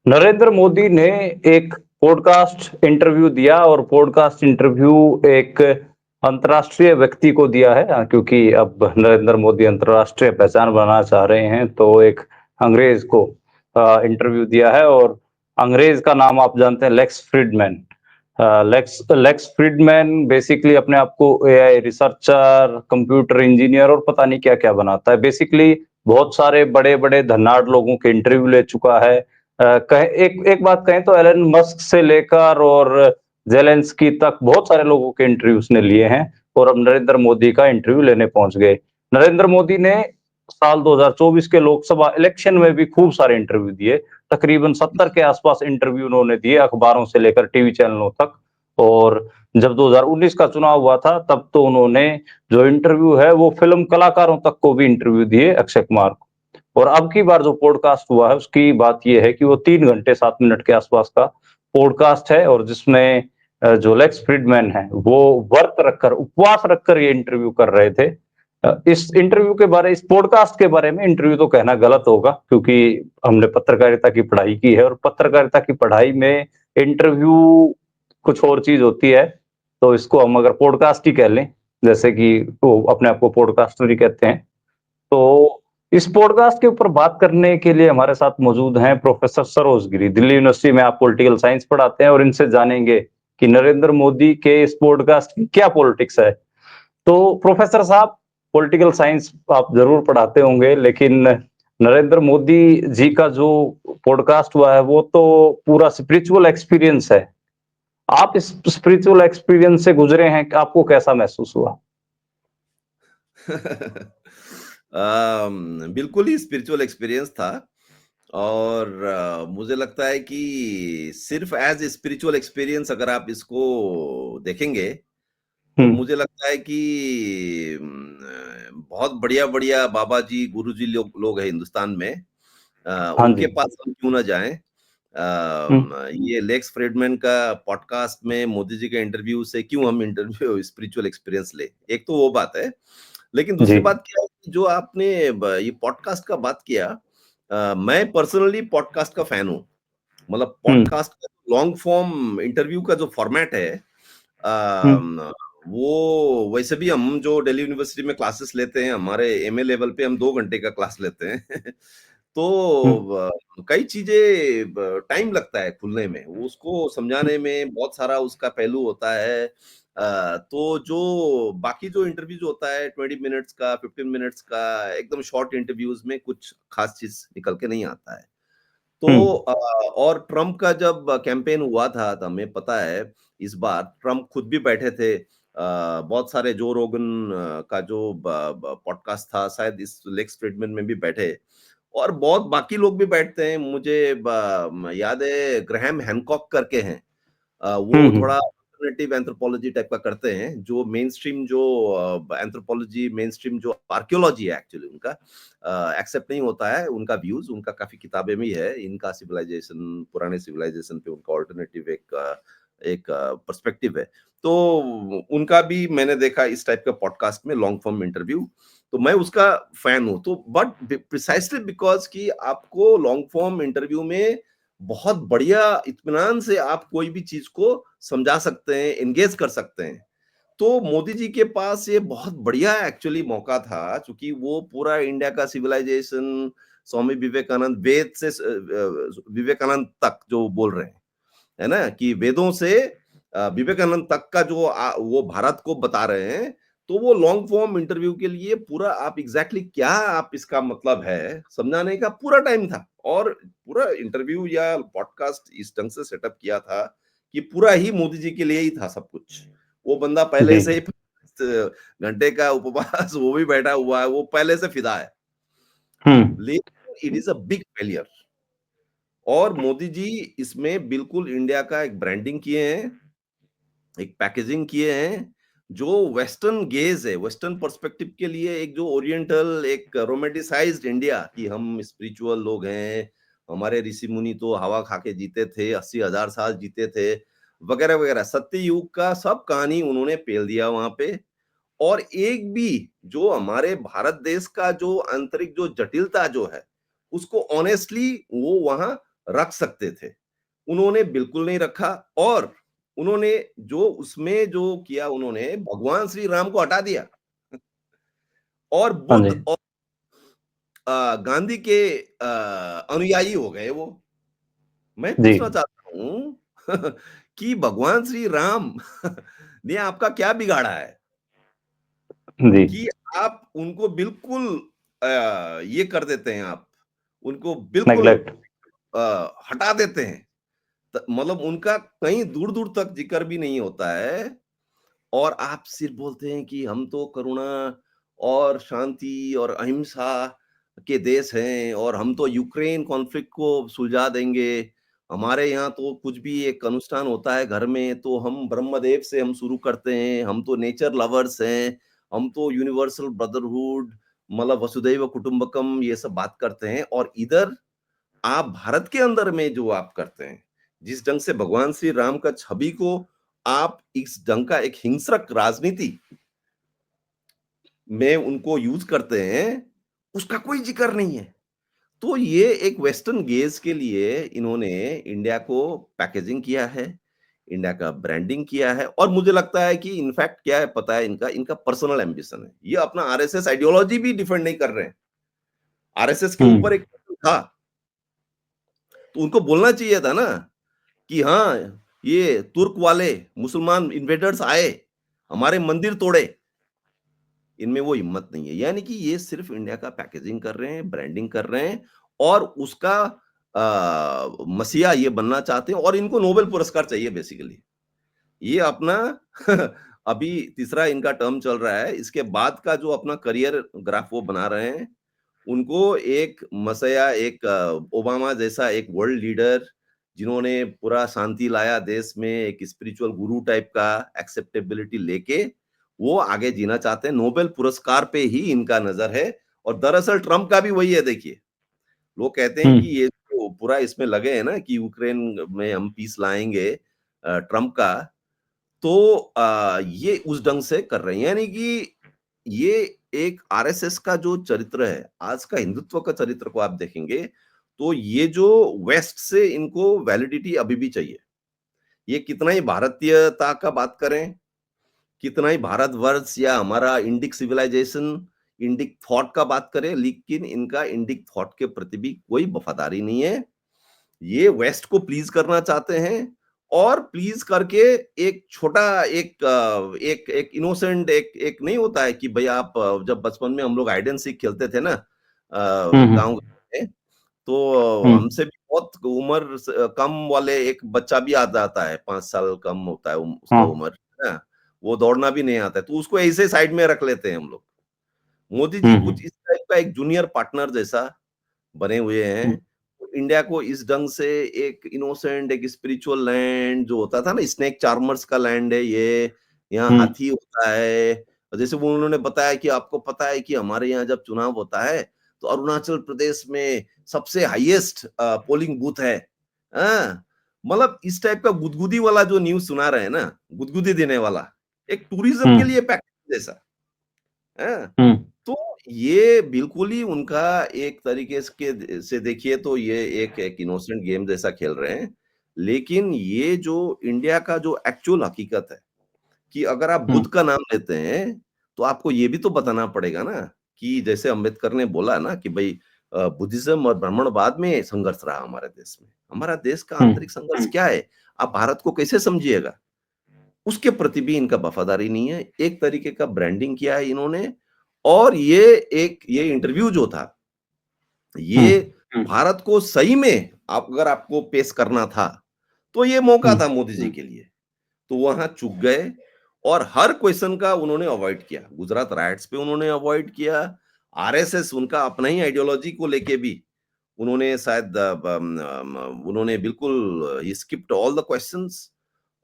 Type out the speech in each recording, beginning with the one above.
नरेंद्र मोदी ने एक podcast interview दिया और पॉडकास्ट इंटरव्यू एक अंतर्राष्ट्रीय व्यक्ति को दिया है। क्योंकि अब नरेंद्र मोदी अंतर्राष्ट्रीय पहचान बनाना चाह रहे हैं, तो एक अंग्रेज को इंटरव्यू दिया है। और अंग्रेज का नाम आप जानते हैं, Lex Fridman. Lex Lex Fridman basically अपने आप को एआई रिसर्चर, कंप्यूटर इंजीनियर और पता नहीं क्या क्या बनाता है। बेसिकली बहुत सारे बड़े बड़े धनाढ़ लोगों के इंटरव्यू ले चुका है। कहें एक एक बात कहें तो एलन मस्क से लेकर और ज़ेलेंस्की तक बहुत सारे लोगों के इंटरव्यू उसने लिए हैं और अब नरेंद्र मोदी का इंटरव्यू लेने पहुंच गए। नरेंद्र मोदी ने साल 2024 के लोकसभा इलेक्शन में भी खूब सारे इंटरव्यू दिए। तकरीबन 70 के आसपास इंटरव्यू उन्होंने दिए, अखबारों से लेकर टीवी चैनलों तक। और जब 2019 का चुनाव हुआ था, तब तो उन्होंने जो इंटरव्यू है वो फिल्म कलाकारों तक को भी इंटरव्यू दिए, अक्षय कुमार को। और अब की बार जो पॉडकास्ट हुआ है उसकी बात ये है कि वो 3 घंटे 7 मिनट के आसपास का पॉडकास्ट है और जिसमें जो लेक्स फ्रीडमैन है वो व्रत रखकर, उपवास रखकर ये इंटरव्यू कर रहे थे। इस पॉडकास्ट के बारे में इंटरव्यू तो कहना गलत होगा, क्योंकि हमने पत्रकारिता की पढ़ाई की है और पत्रकारिता की पढ़ाई में इंटरव्यू कुछ और चीज होती है। तो इसको हम अगर पॉडकास्ट ही कह लें, जैसे कि वो अपने आप को पॉडकास्टर ही कहते हैं। तो इस पॉडकास्ट के ऊपर बात करने के लिए हमारे साथ मौजूद हैं प्रोफेसर सरोज गिरी। दिल्ली यूनिवर्सिटी में आप पॉलिटिकल साइंस पढ़ाते हैं और इनसे जानेंगे कि नरेंद्र मोदी के इस पॉडकास्ट की क्या पॉलिटिक्स है। तो प्रोफेसर साहब, पॉलिटिकल साइंस आप जरूर पढ़ाते होंगे, लेकिन नरेंद्र मोदी जी का जो पॉडकास्ट हुआ है वो तो पूरा स्पिरिचुअल एक्सपीरियंस है। आप इस स्पिरिचुअल एक्सपीरियंस से गुजरे हैं, आपको कैसा महसूस हुआ? बिल्कुल ही स्पिरिचुअल एक्सपीरियंस था और मुझे लगता है कि सिर्फ एज स्पिरिचुअल एक्सपीरियंस अगर आप इसको देखेंगे तो हम्म। मुझे लगता है कि बहुत बढ़िया बढ़िया बाबा जी गुरु जी लोग हैं हिंदुस्तान में। हाँ उनके जी। पास हम क्यों ना जाएं। हम्म। ये लेक्स फ्रीडमैन का पॉडकास्ट में मोदी जी के इंटरव्यू से क्यों हम इंटरव्यू स्पिरिचुअल एक्सपीरियंस ले। एक तो वो बात है, लेकिन जी। दूसरी बात क्या है कि जो आपने ये पॉडकास्ट का बात किया, मैं पर्सनली पॉडकास्ट का फैन हूँ। मतलब हम्म। पॉडकास्ट का लॉन्ग फॉर्म इंटरव्यू का जो फॉर्मेट है, हम्म। वो वैसे भी हम जो दिल्ली यूनिवर्सिटी में क्लासेस लेते हैं, हमारे एमए लेवल पे हम 2 घंटे का क्लास लेते हैं। तो हम्म। कई चीज़ें टाइम लगता है खुलने में, उसको समझाने में बहुत सारा उसका पहलू होता है। तो जो बाकी जो इंटरव्यू जो होता है 20 मिनट्स का, 15 मिनट्स का, एकदम शॉर्ट इंटरव्यूज़ में कुछ खास चीज़ निकल के नहीं आता है। तो हम्म। और ट्रम्प का जब कैंपेन हुआ था तो हमें पता है इस बार ट्रम्प खुद भी बैठे थे। बहुत सारे जो रोगन का जो पॉडकास्ट था शायद इस लेक्स फ्रीडमैन में भी बैठे और बहुत बाकी लोग भी बैठते हैं। मुझे याद है ग्रैहम हैनकॉक करके हैं। वो हम्म। थोड़ा अल्टरनेटिव एंथ्रोपोलॉजी टाइप का करते हैं, जो मेनस्ट्रीम जो एंथ्रोपोलॉजी, मेनस्ट्रीम जो आर्कियोलॉजी है एक्चुअली उनका एक्सेप्ट नहीं होता है, उनका व्यूज़, उनका काफ़ी किताबें भी है, इनका सिविलाइज़ेशन, पुराने सिविलाइज़ेशन पे उनका अल्टरनेटिव एक पर्सपेक्टिव है। तो उनका भी मैंने देखा इस टाइप का पॉडकास्ट में लॉन्ग फॉर्म इंटरव्यू, तो मैं उसका फैन हूँ। तो बट प्रिसाइज़ली बिकॉज़ कि आपको लॉन्ग फॉर्म इंटरव्यू में बहुत बढ़िया इत्मीनान से आप कोई भी चीज़ को समझा सकते हैं, एंगेज कर सकते हैं। तो मोदी जी के पास ये बहुत बढ़िया एक्चुअली मौका था, चूँकि वो पूरा इंडिया का सिविलाइज़ेशन, स्वामी विवेकानंद, वेद से विवेकानंद तक जो बोल रहे हैं, है ना? कि वेदों से विवेकानंद तक का जो वो भारत को बता रहे हैं, तो वो लॉन्ग फॉर्म इंटरव्यू के लिए पूरा आप एग्ज़ैक्टली क्या आप इसका मतलब है, समझाने का पूरा टाइम था और पूरा इंटरव्यू या पॉडकास्ट इस ढंग से सेटअप किया था कि पूरा ही मोदी जी के लिए ही था सब कुछ। वो बंदा पहले जी। से ही घंटे का उपवास वो भी बैठा हुआ है, वो पहले से फ़िदा है। हम्म। लेकिन it is a big failure और मोदी जी इसमें बिल्कुल इंडिया का एक ब्रांडिंग किए हैं, एक पैकेजिंग किए हैं, जो वेस्टर्न गेज़ है, वेस्टर्न पर्सपेक्टिव के लिए एक जो ओरिएंटल एक रोमांटिसाइज्ड इंडिया कि हम स्पिरिचुअल लोग हैं, हमारे ऋषि-मुनि तो हवा खा के जीते थे, 80,000 साल जीते थे, वगैरह-वगैरह। सत्ययुग का सब कहानी उन्होंने पेल दिया वहाँ पे और एक भी जो हमारे भारत देश का जो आंतरिक जो जटिलता जो है, उसको ऑनेस्टली वो वहाँ रख सकते थे, उन्होंने बिल्कुल नहीं रखा। और उन्होंने जो उसमें जो किया, उन्होंने भगवान श्री राम को हटा दिया और हाँ बुद्ध जी। और गांधी के अनुयायी हो गए वो। मैं जी। पूछना चाहता हूँ कि भगवान श्री राम ने आपका क्या बिगाड़ा है जी। कि आप उनको बिल्कुल ये कर देते हैं, आप उनको बिल्कुल नेग्लेक्ट। हटा देते हैं। मतलब उनका कहीं दूर-दूर तक जिक्र भी नहीं होता है और आप सिर्फ बोलते हैं कि हम तो करुणा और शांति और अहिंसा के देश हैं और हम तो यूक्रेन कॉन्फ्लिक्ट को सुलझा देंगे। हमारे यहाँ तो कुछ भी एक अनुष्ठान होता है घर में तो हम ब्रह्मदेव से हम शुरू करते हैं, हम तो नेचर लवर्स हैं, हम तो यूनिवर्सल ब्रदरहुड मतलब वसुधैव कुटुंबकम ये सब बात करते हैं। और इधर आप भारत के अंदर में जो आप करते हैं, जिस ढंग से भगवान श्री राम का छवि को आप इस ढंग का एक हिंसक राजनीति में उनको यूज करते हैं, उसका कोई जिक्र नहीं है। तो ये एक वेस्टर्न गेज के लिए इन्होंने इंडिया को पैकेजिंग किया है, इंडिया का ब्रांडिंग किया है और मुझे लगता है कि इनफैक्ट क्या है पता है इनका इनका पर्सनल एम्बिशन है। ये अपना आरएसएस आइडियोलॉजी भी डिफेंड नहीं कर रहे हैं। आरएसएस के ऊपर हम्म। एक था, तो उनको बोलना चाहिए था ना कि हाँ, ये तुर्क वाले मुसलमान इन्वेडर्स आए, हमारे मंदिर तोड़े। इनमें वो हिम्मत नहीं है। यानी कि ये सिर्फ इंडिया का पैकेजिंग कर रहे हैं, ब्रांडिंग कर रहे हैं और उसका मसीहा ये बनना चाहते हैं और इनको नोबेल पुरस्कार चाहिए बेसिकली। ये अपना अभी तीसरा इनका टर्म चल रहा है, इसके बाद का जो अपना करियर ग्राफ वो बना रहे हैं, उनको एक मसीहा, एक ओबामा जैसा एक वर्ल्ड लीडर जिन्होंने पूरा शांति लाया देश में, एक स्पिरिचुअल गुरु टाइप का एक्सेप्टेबिलिटी लेके वो आगे जीना चाहते हैं। नोबेल पुरस्कार पे ही इनका नजर है और दरअसल ट्रम्प का भी वही है। देखिए, लोग कहते हैं कि हम्म। ये जो पूरा इसमें लगे हैं ना कि यूक्रेन में हम पीस लाएंगे ट्रम्प का, तो ये उस ढंग से कर रहे हैं। यानी कि ये एक आरएसएस का जो चरित्र है, आज का हिंदुत्व का चरित्र को आप देखेंगे, तो ये जो वेस्ट से इनको वैलिडिटी अभी भी चाहिए। ये कितना ही भारतीयता का बात करें, कितना ही भारतवर्ष या हमारा इंडिक सिविलाइजेशन, इंडिक थॉट का बात करें, लेकिन इनका इंडिक थॉट के प्रति भी कोई वफादारी नहीं है। ये वेस्ट को प्लीज करना चाहते हैं और प्लीज करके एक छोटा एक एक इनोसेंट एक नहीं होता है कि भाई आप जब बचपन में हम लोग हाइड एंड सीक खेलते थे ना गांव हम्म। में, तो हम्म। हमसे भी बहुत उम्र कम वाले एक बच्चा भी आ जाता है, 5 साल कम होता है उसका हाँ। उम्र, है ना? वो दौड़ना भी नहीं आता है, तो उसको ऐसे साइड में रख लेते हैं हम लोग। मोदी जी हम्म। कुछ इस टाइप का एक जूनियर पार्टनर जैसा बने हुए हैं। हम्म। तो इंडिया को इस ढंग से एक इनोसेंट, एक स्पिरिचुअल लैंड जो होता था ना, स्नेक चार्मर्स का लैंड है ये, यहाँ हम्म। हाथी होता है। और जैसे वो उन्होंने बताया कि आपको पता है कि हमारे यहाँ जब चुनाव होता है तो अरुणाचल प्रदेश में सबसे हाईएस्ट पोलिंग बूथ है। हाँ, मतलब इस टाइप का गुदगुदी वाला जो न्यूज सुना रहे हैं ना, गुदगुदी देने वाला, एक टूरिज्म के हम्म। लिए पैकेज जैसा। हाँ, हम्म। तो ये बिल्कुल ही उनका एक तरीके से देखिए तो ये एक इनोसेंट गेम जैसा खेल रहे हैं। लेकिन ये जो इंडिया का जो एक्चुअल हकीकत है कि अगर आप हम्म। बुद्ध का नाम लेते हैं, तो आपको ये भी तो बताना पड़ेगा ना कि जैसे अम्बेडकर ने बोला ना कि भई बुद्धिज़्म और ब्राह्मणवाद में संघर्ष रहा हमारे देश में। हमारा देश का हम्म। आंतरिक संघर्ष क्या है? आप भारत को कैसे समझिएगा? उसके प्रति भी इनका वफादारी नहीं है। एक तरीके का ब्रांडिंग किया है इन्होंने और ये इंटरव्यू जो था, ये भारत को सही में आप अगर आपको पेश करना था, तो ये मौका था मोदी जी के लिए। तो वहां चूक गए और हर क्वेश्चन का उन्होंने अवॉइड किया। गुजरात राइट्स पे उन्होंने अवॉइड किया। आरएसएस उनका अपना ही आइडियोलॉजी को लेके भी उन्होंने शायद उन्होंने बिल्कुल ही स्किप्ड ऑल द क्वेश्चंस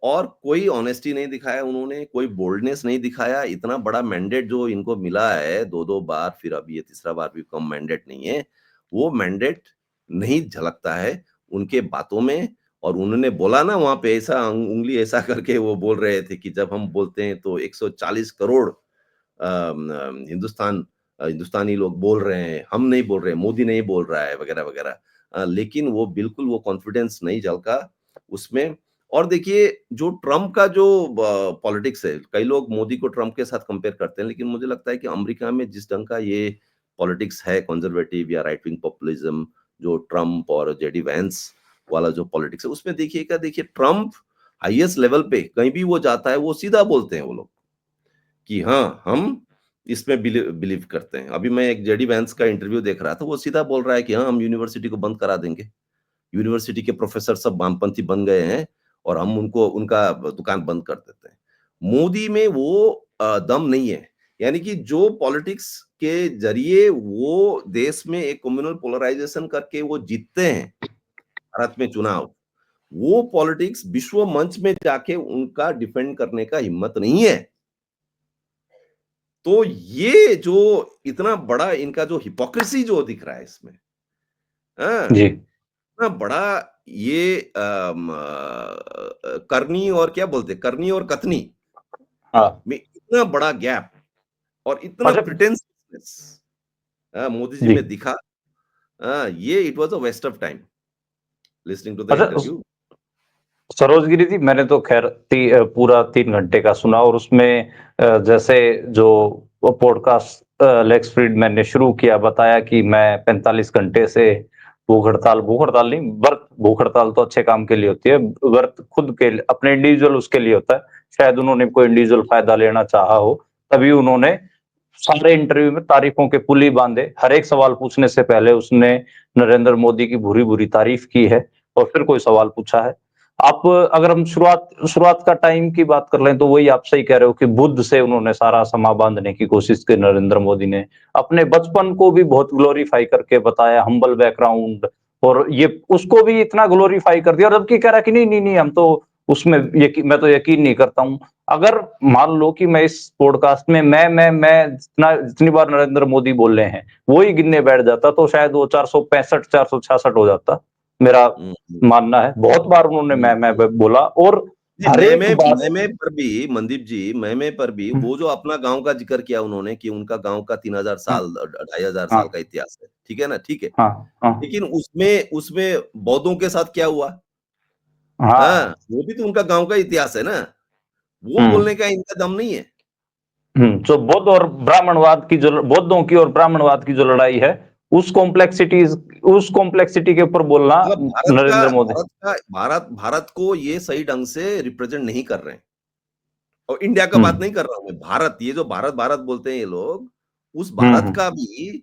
और कोई ऑनेस्टी नहीं दिखाया उन्होंने, कोई बोल्डनेस नहीं दिखाया। इतना बड़ा मैंडेट जो इनको मिला है 2-2 बार, फिर अब ये तीसरा बार भी कम मैंडेट नहीं है। वो मैंडेट नहीं झलकता है उनके बातों में। और उन्होंने बोला ना वहाँ पे ऐसा उंगली ऐसा करके वो बोल रहे थे कि जब हम बोलते हैं तो 140 करोड़ हिंदुस्तानी लोग बोल रहे हैं, हम नहीं बोल रहे हैं, मोदी नहीं बोल रहा है वगैरह-वगैरह। लेकिन वो बिल्कुल वो कॉन्फिडेंस नहीं झलका उसमें। और देखिए जो ट्रम्प का जो पॉलिटिक्स है, कई लोग मोदी को ट्रम्प के साथ कंपेयर करते हैं, लेकिन मुझे लगता है कि अमेरिका में जिस ढंग का ये पॉलिटिक्स है, कंजर्वेटिव या राइट विंग पॉपुलिज्म, जो ट्रम्प और जेडी वैंस वाला जो पॉलिटिक्स है, उसमें देखिएगा, देखिए ट्रम्प हाईएस्ट लेवल पे कहीं भी वो जाता है, वो सीधा बोलते हैं वो लोग कि हाँ, हम इसमें बिलीव करते हैं। अभी मैं एक जेडी वैंस का इंटरव्यू देख रहा था, वो सीधा बोल रहा है कि हाँ, हम यूनिवर्सिटी को बंद करा देंगे। यूनिवर्सिटी के प्रोफेसर सब वामपंथी बन गए हैं और हम उनको उनका दुकान बंद कर देते हैं। मोदी में वो दम नहीं है। यानी कि जो पॉलिटिक्स के ज़रिए वो देश में एक कम्युनल पोलराइज़ेशन करके वो जीतते हैं, भारत में चुनाव, वो पॉलिटिक्स विश्व मंच में जाके उनका डिफेंड करने का हिम्मत नहीं है। तो ये जो इतना बड़ा इनका जो हिपोक्रेसी जो दिख रहा है इसमें, हाँ, जी। इतना बड़ा ये करनी और क्या बोलते हैं, करनी और कथनी हाँ। में इतना बड़ा गैप और इतना अच्छा। प्रिटेंसियसनेस मोदी जी जी। में दिखा। ये it was a waste of time listening to the अच्छा, इंटरव्यू। सरोज गिरी जी, मैंने तो खैर पूरा 3 घंटे का सुना, और उसमें जैसे जो पॉडकास्ट लेक्स फ्रीडमैन ने शुरू किया, बताया कि मैं 45 घंटे से भूख हड़ताल नहीं, व्रत, भूख हड़ताल तो अच्छे काम के लिए होती है, व्रत खुद के लिए, अपने इंडिविजुअल उसके लिए होता है, शायद उन्होंने कोई इंडिविजुअल फायदा लेना चाहा हो, तभी उन्होंने सारे इंटरव्यू में तारीफों के पुल ही बांधे। हर एक सवाल पूछने से पहले उसने नरेंद्र मोदी की बुरी बुरी तारीफ की है, और फिर कोई सवाल पूछा है। आप, अगर हम शुरुआत शुरुआत का टाइम की बात कर लें, तो वही आप सही कह रहे हो कि बुद्ध से उन्होंने सारा समा बांधने की कोशिश की नरेंद्र मोदी ने। अपने बचपन को भी बहुत ग्लोरीफाई करके बताया, हम्बल बैकग्राउंड, और ये उसको भी इतना ग्लोरीफाई कर दिया, और अब की कह रहा है कि नहीं नहीं नहीं, हम तो उसमें मैं तो यकीन नहीं करता हूँ। अगर मान लो कि मैं इस पॉडकास्ट में मैं जितनी बार नरेंद्र मोदी बोल रहे हैं वही गिनने बैठ जाता, तो शायद वो 465 466 हो जाता, मेरा हुँ, हुँ, मानना है। बहुत बार उन्होंने हुँ, मैं हुँ। बोला, और नहीं, हर एक बात। मैमे पर भी मनदीप जी, मैमे पर भी हुँ, वो जो अपना गाँव का ज़िक्र किया उन्होंने कि उनका गाँव का 3000 हाँ, साल 2500 साल हाँ, का इतिहास है। ठीक है ना? ठीक है। हाँ, हाँ, लेकिन उसमें उसमें बौद्धों के साथ क्या हुआ? हाँ, हाँ, वो भी तो उनका गाँव का इतिहास है ना। वो हुँ, बोलने का इनका दम नहीं है। जो बौद्ध और ब्राह्मणवाद की जो बौद्धों की और ब्राह्मणवाद की जो लड़ाई है, उस कॉम्प्लेक्सिटी के ऊपर बोलना मतलब नरेंद्र मोदी। भारत को ये सही ढंग से रिप्रेजेंट नहीं कर रहे हैं। और इंडिया का हुँ, बात नहीं कर रहा हूँ मैं, भारत, ये जो भारत, भारत बोलते हैं ये लोग, उस हुँ, भारत हुँ, का भी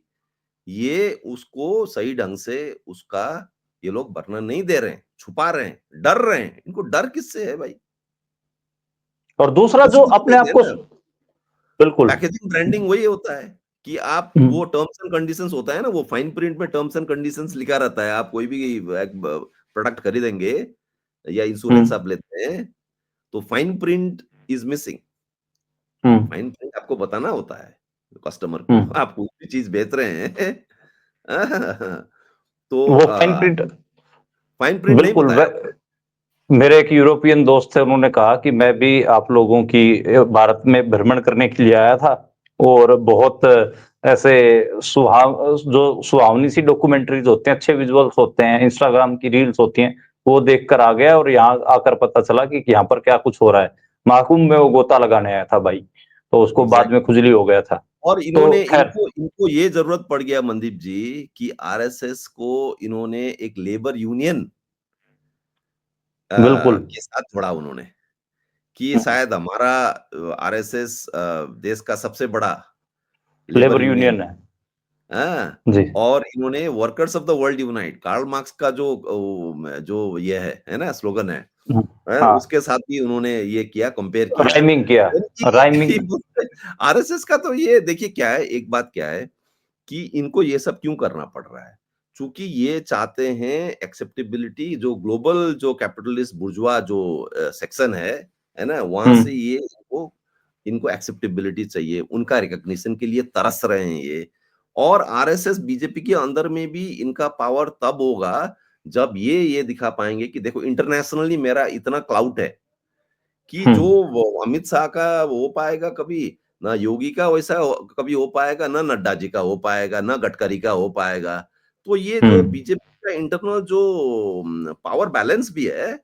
ये उसको सही ढंग से उसका ये लोग वर्णन नहीं दे रहे हैं, छुपा रहे हैं, डर रहे हैं। इनको डर किससे है भाई? और दूसरा किसी जो को तो अपने आप कहते हैं को, ना, बिल्कुल। पैकेजिंग ब्रांडिंग वही होता है कि आप हुँ, वो टर्म्स एंड कंडीशंस होता है ना, वो फाइन प्रिंट में टर्म्स एंड कंडीशंस लिखा रहता है। आप कोई भी एक प्रोडक्ट खरीदेंगे या हुँ, इंश्योरेंस आप लेते हैं, तो fine print is missing. Hmm, fine print आपको बताना होता है कस्टमर हुँ, को, आप कोई भी चीज़ बेच रहे हैं। तो वो फाइन प्रिंट, फाइन प्रिंट नहीं बिल्कुल। बताया होता है। मेरे एक यूरोपियन दोस्त थे, उन्होंने कहा कि मैं भी आप लोगों की भारत में भ्रमण करने के लिए आया था, और बहुत ऐसे जो सुहावनी सी डॉक्यूमेंट्रीज होते हैं, अच्छे विजुअल्स होते हैं, इंस्टाग्राम की रील्स होती हैं, वो देख कर आ गया, और यहाँ आकर पता चला कि यहाँ पर क्या कुछ हो रहा है। महाकुंभ में वो गोता लगाने आया था भाई, तो उसको बाद में एग्ज़ैक्टली। खुजली हो गया था। और तो इन्होंने खैर, इनको इनको ये ज़रूरत पड़ गया मनदीप जी कि आरएसएस को इन्होंने एक लेबर यूनियन बिल्कुल। के साथ जोड़ा उन्होंने, कि हम्म, शायद हमारा आरएसएस देश का सबसे बड़ा लेबर लेबर यूनियन यूनियन है। हाँ, जी। और इन्होंने workers of the world unite, Karl Marx का जो जो ये है ना स्लोगन है, हाँ, उसके साथ भी उन्होंने ये किया, कंपेयर किया। राइमिंग किया। राइमिंग। आरएसएस का तो ये देखिए क्या है, एक बात क्या है कि इनको ये सब क्यों करना पड़ रहा है? चूँकि ये चाहते हैं एक्सेप्टेबिलिटी, जो ग्लोबल जो कैपिटलिस्ट बुर्जुआ जो सेक्शन है ना? वहाँ हम्म, से ये इनको इनको एक्सेप्टेबिलिटी चाहिए, उनका रिकॉग्निशन के लिए तरस रहे हैं ये। और आरएसएस, बीजेपी के अंदर में भी इनका पावर तब होगा, जब ये दिखा पाएँगे कि देखो इंटरनेशनली मेरा इतना क्लाउट है कि जो हम्म, वो अमित शाह का हो पाएगा कभी, ना योगी का वैसा कभी हो पाएगा, ना नड्डा जी का हो पाएगा, ना गडकरी का हो पाएगा। तो ये जो हम्म, बीजेपी का इंटरनल जो पावर बैलेंस भी है,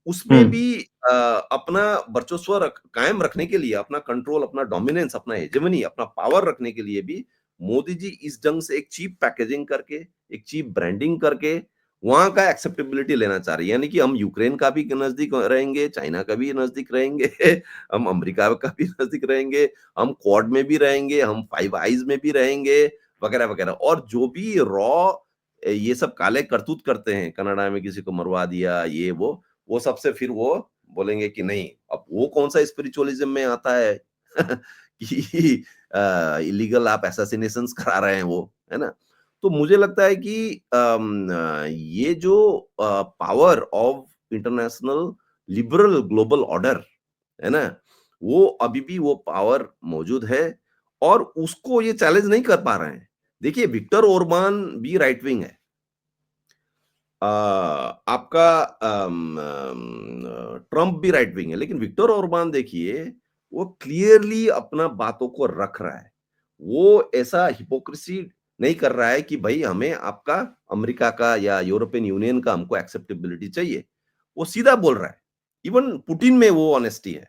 उसमें हम्म, भी अपना वर्चस्व कायम रखने के लिए, अपना कंट्रोल, अपना डोमिनेंस, अपना हेजेमनी, अपना पावर रखने के लिए भी मोदी जी इस ढंग से एक चीप पैकेजिंग करके, एक चीप ब्रांडिंग करके वहां का एक्सेप्टेबिलिटी लेना चाह रही है। यानी कि हम यूक्रेन का भी नजदीक रहेंगे, चाइना का भी नजदीक रहेंगे, हम अमेरिका का भी नजदीक रहेंगे, हम क्वाड में भी रहेंगे, हम फाइव आइज में भी रहेंगे, वगैरह वगैरह। और जो भी रॉ ये सब काले करतूत करते हैं, कनाडा में किसी को मरवा दिया, ये वो सबसे फिर वो बोलेंगे कि नहीं, अब वो कौन सा स्पिरिचुअलिज्म में आता है कि इलीगल आप असैसिनेशंस करा रहे हैं वो, है ना? तो मुझे लगता है कि ये जो power of international liberal global order है ना, वो अभी भी वो पावर मौजूद है और उसको ये चैलेंज नहीं कर पा रहे हैं। देखिए विक्टर ओरबान भी राइट विंग है। आपका ट्रम्प भी राइट विंग है, लेकिन विक्टर ओरबान देखिए वो क्लियरली अपना बातों को रख रहा है। वो ऐसा हिपोक्रेसी नहीं कर रहा है कि भाई हमें आपका अमेरिका का या यूरोपियन यूनियन का हमको एक्सेप्टेबिलिटी चाहिए। वो सीधा बोल रहा है। इवन पुतिन में वो ऑनेस्टी है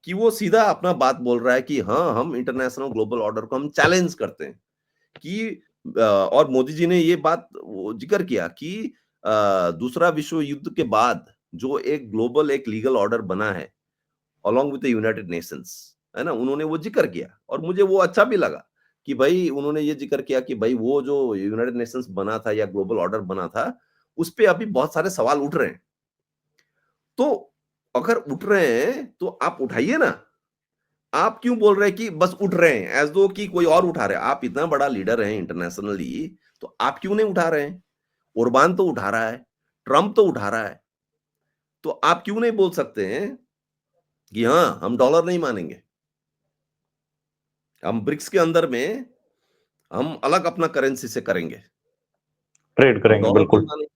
कि वो सीधा अपना बात बोल रहा है कि हाँ, हम इंटरनेशनल ग्लोबल ऑर्डर को हम चैलेंज करते हैं। कि और मोदी जी ने ये बात वो जिक्र किया कि दूसरा विश्व युद्ध के बाद जो एक ग्लोबल एक लीगल ऑर्डर बना है along with the United Nations, है ना, उन्होंने वो जिक्र किया और मुझे वो अच्छा भी लगा कि भाई उन्होंने ये जिक्र किया कि भाई वो जो यूनाइटेड नेशंस बना था या ग्लोबल ऑर्डर बना था उस पे अभी बहुत सारे सवाल उठ रहे हैं। तो अगर उठ रहे हैं तो आप उठाइए ना। आप क्यों बोल रहे हैं कि बस उठ रहे हैं एज दो कि कोई और उठा रहे हैं? आप इतना बड़ा लीडर हैं इंटरनेशनली, तो आप क्यों नहीं उठा रहे हैं? ओरबान तो उठा रहा है, ट्रम्प तो उठा रहा है, तो आप क्यों नहीं बोल सकते हैं कि हाँ, हम डॉलर नहीं मानेंगे। हम ब्रिक्स के अंदर में हम अलग अपना करेंसी से करेंगे। ट्रेड हम करेंगे डॉलर नहीं बिल्कुल। मानेंगे।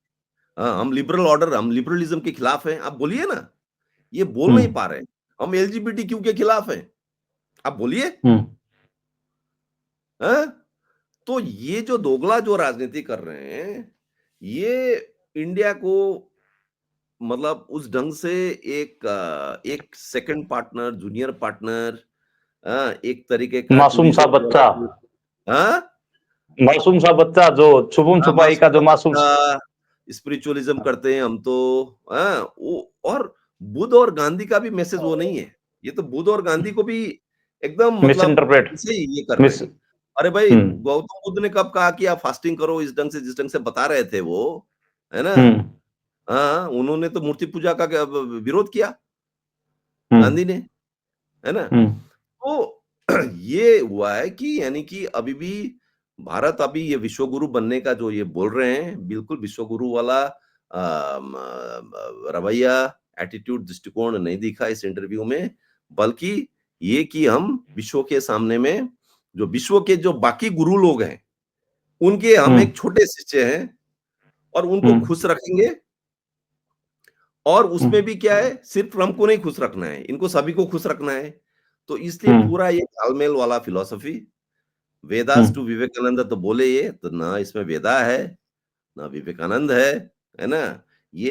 हाँ, हम लिबरल ऑर्डर, हम लिबरलिज्म के खिलाफ हैं। आप बोलिए ना, ये बोल नहीं हम्म, पा रहे हैं। हम एलजीबीटीक्यू के खिलाफ हैं। आप बोलिए, हम्म, हाँ? तो ये जो दोगला जो राजनीति कर रहे हैं, ये इंडिया को मतलब उस ढंग से एक सेकंड पार्टनर, जूनियर पार्टनर, एक तरीके का मासूम सा टूरिज्म बच्चा, हाँ? मासूम सा बच्चा जो छुपम हाँ, छुपाई मासूम का सा जो मासूम। बच्चा, स्पिरिचुअलिज्म करते हैं हम तो, हाँ? वो और बुद्ध और गांधी का भी मैसेज वो नहीं है। ये तो बुद्ध और गांधी को भी एकदम मिस मतलब इंटरप्रेट। ऐसे ही ये कर रहे मिस। हैं। अरे भाई, हम्म, गौतम बुद्ध ने कब कहा कि आप फास्टिंग करो इस ढंग से, जिस ढंग से बता रहे थे वो, है ना? हम्म, हाँ, उन्होंने तो मूर्ति पूजा का विरोध किया, हम्म, गांधी ने, है ना? हम्म, तो ये हुआ है कि यानी कि अभी भी भारत अभी ये विश्व गुरु बनने का जो ये बोल रहे हैं, बिल्कुल विश्व गुरु वाला रवैया, एटीट्यूड, दृष्टिकोण नहीं दिखा इस इंटरव्यू में, बल्कि ये कि हम विश्व के सामने में जो विश्व के जो बाकी गुरु लोग हैं, उनके हम हम्म, एक छोटे शिष्य हैं और उनको हम्म, खुश रखेंगे। और उसमें हम्म, भी क्या है, सिर्फ ट्रम्प को नहीं खुश रखना है, इनको सभी को खुश रखना है। तो इसलिए हम्म, पूरा ये तालमेल वाला फिलॉसफी, वेदास टू हम्म, विवेकानंद तो बोले ये, तो ना इसमें वेदा है, ना विवेकानंद है ना? ये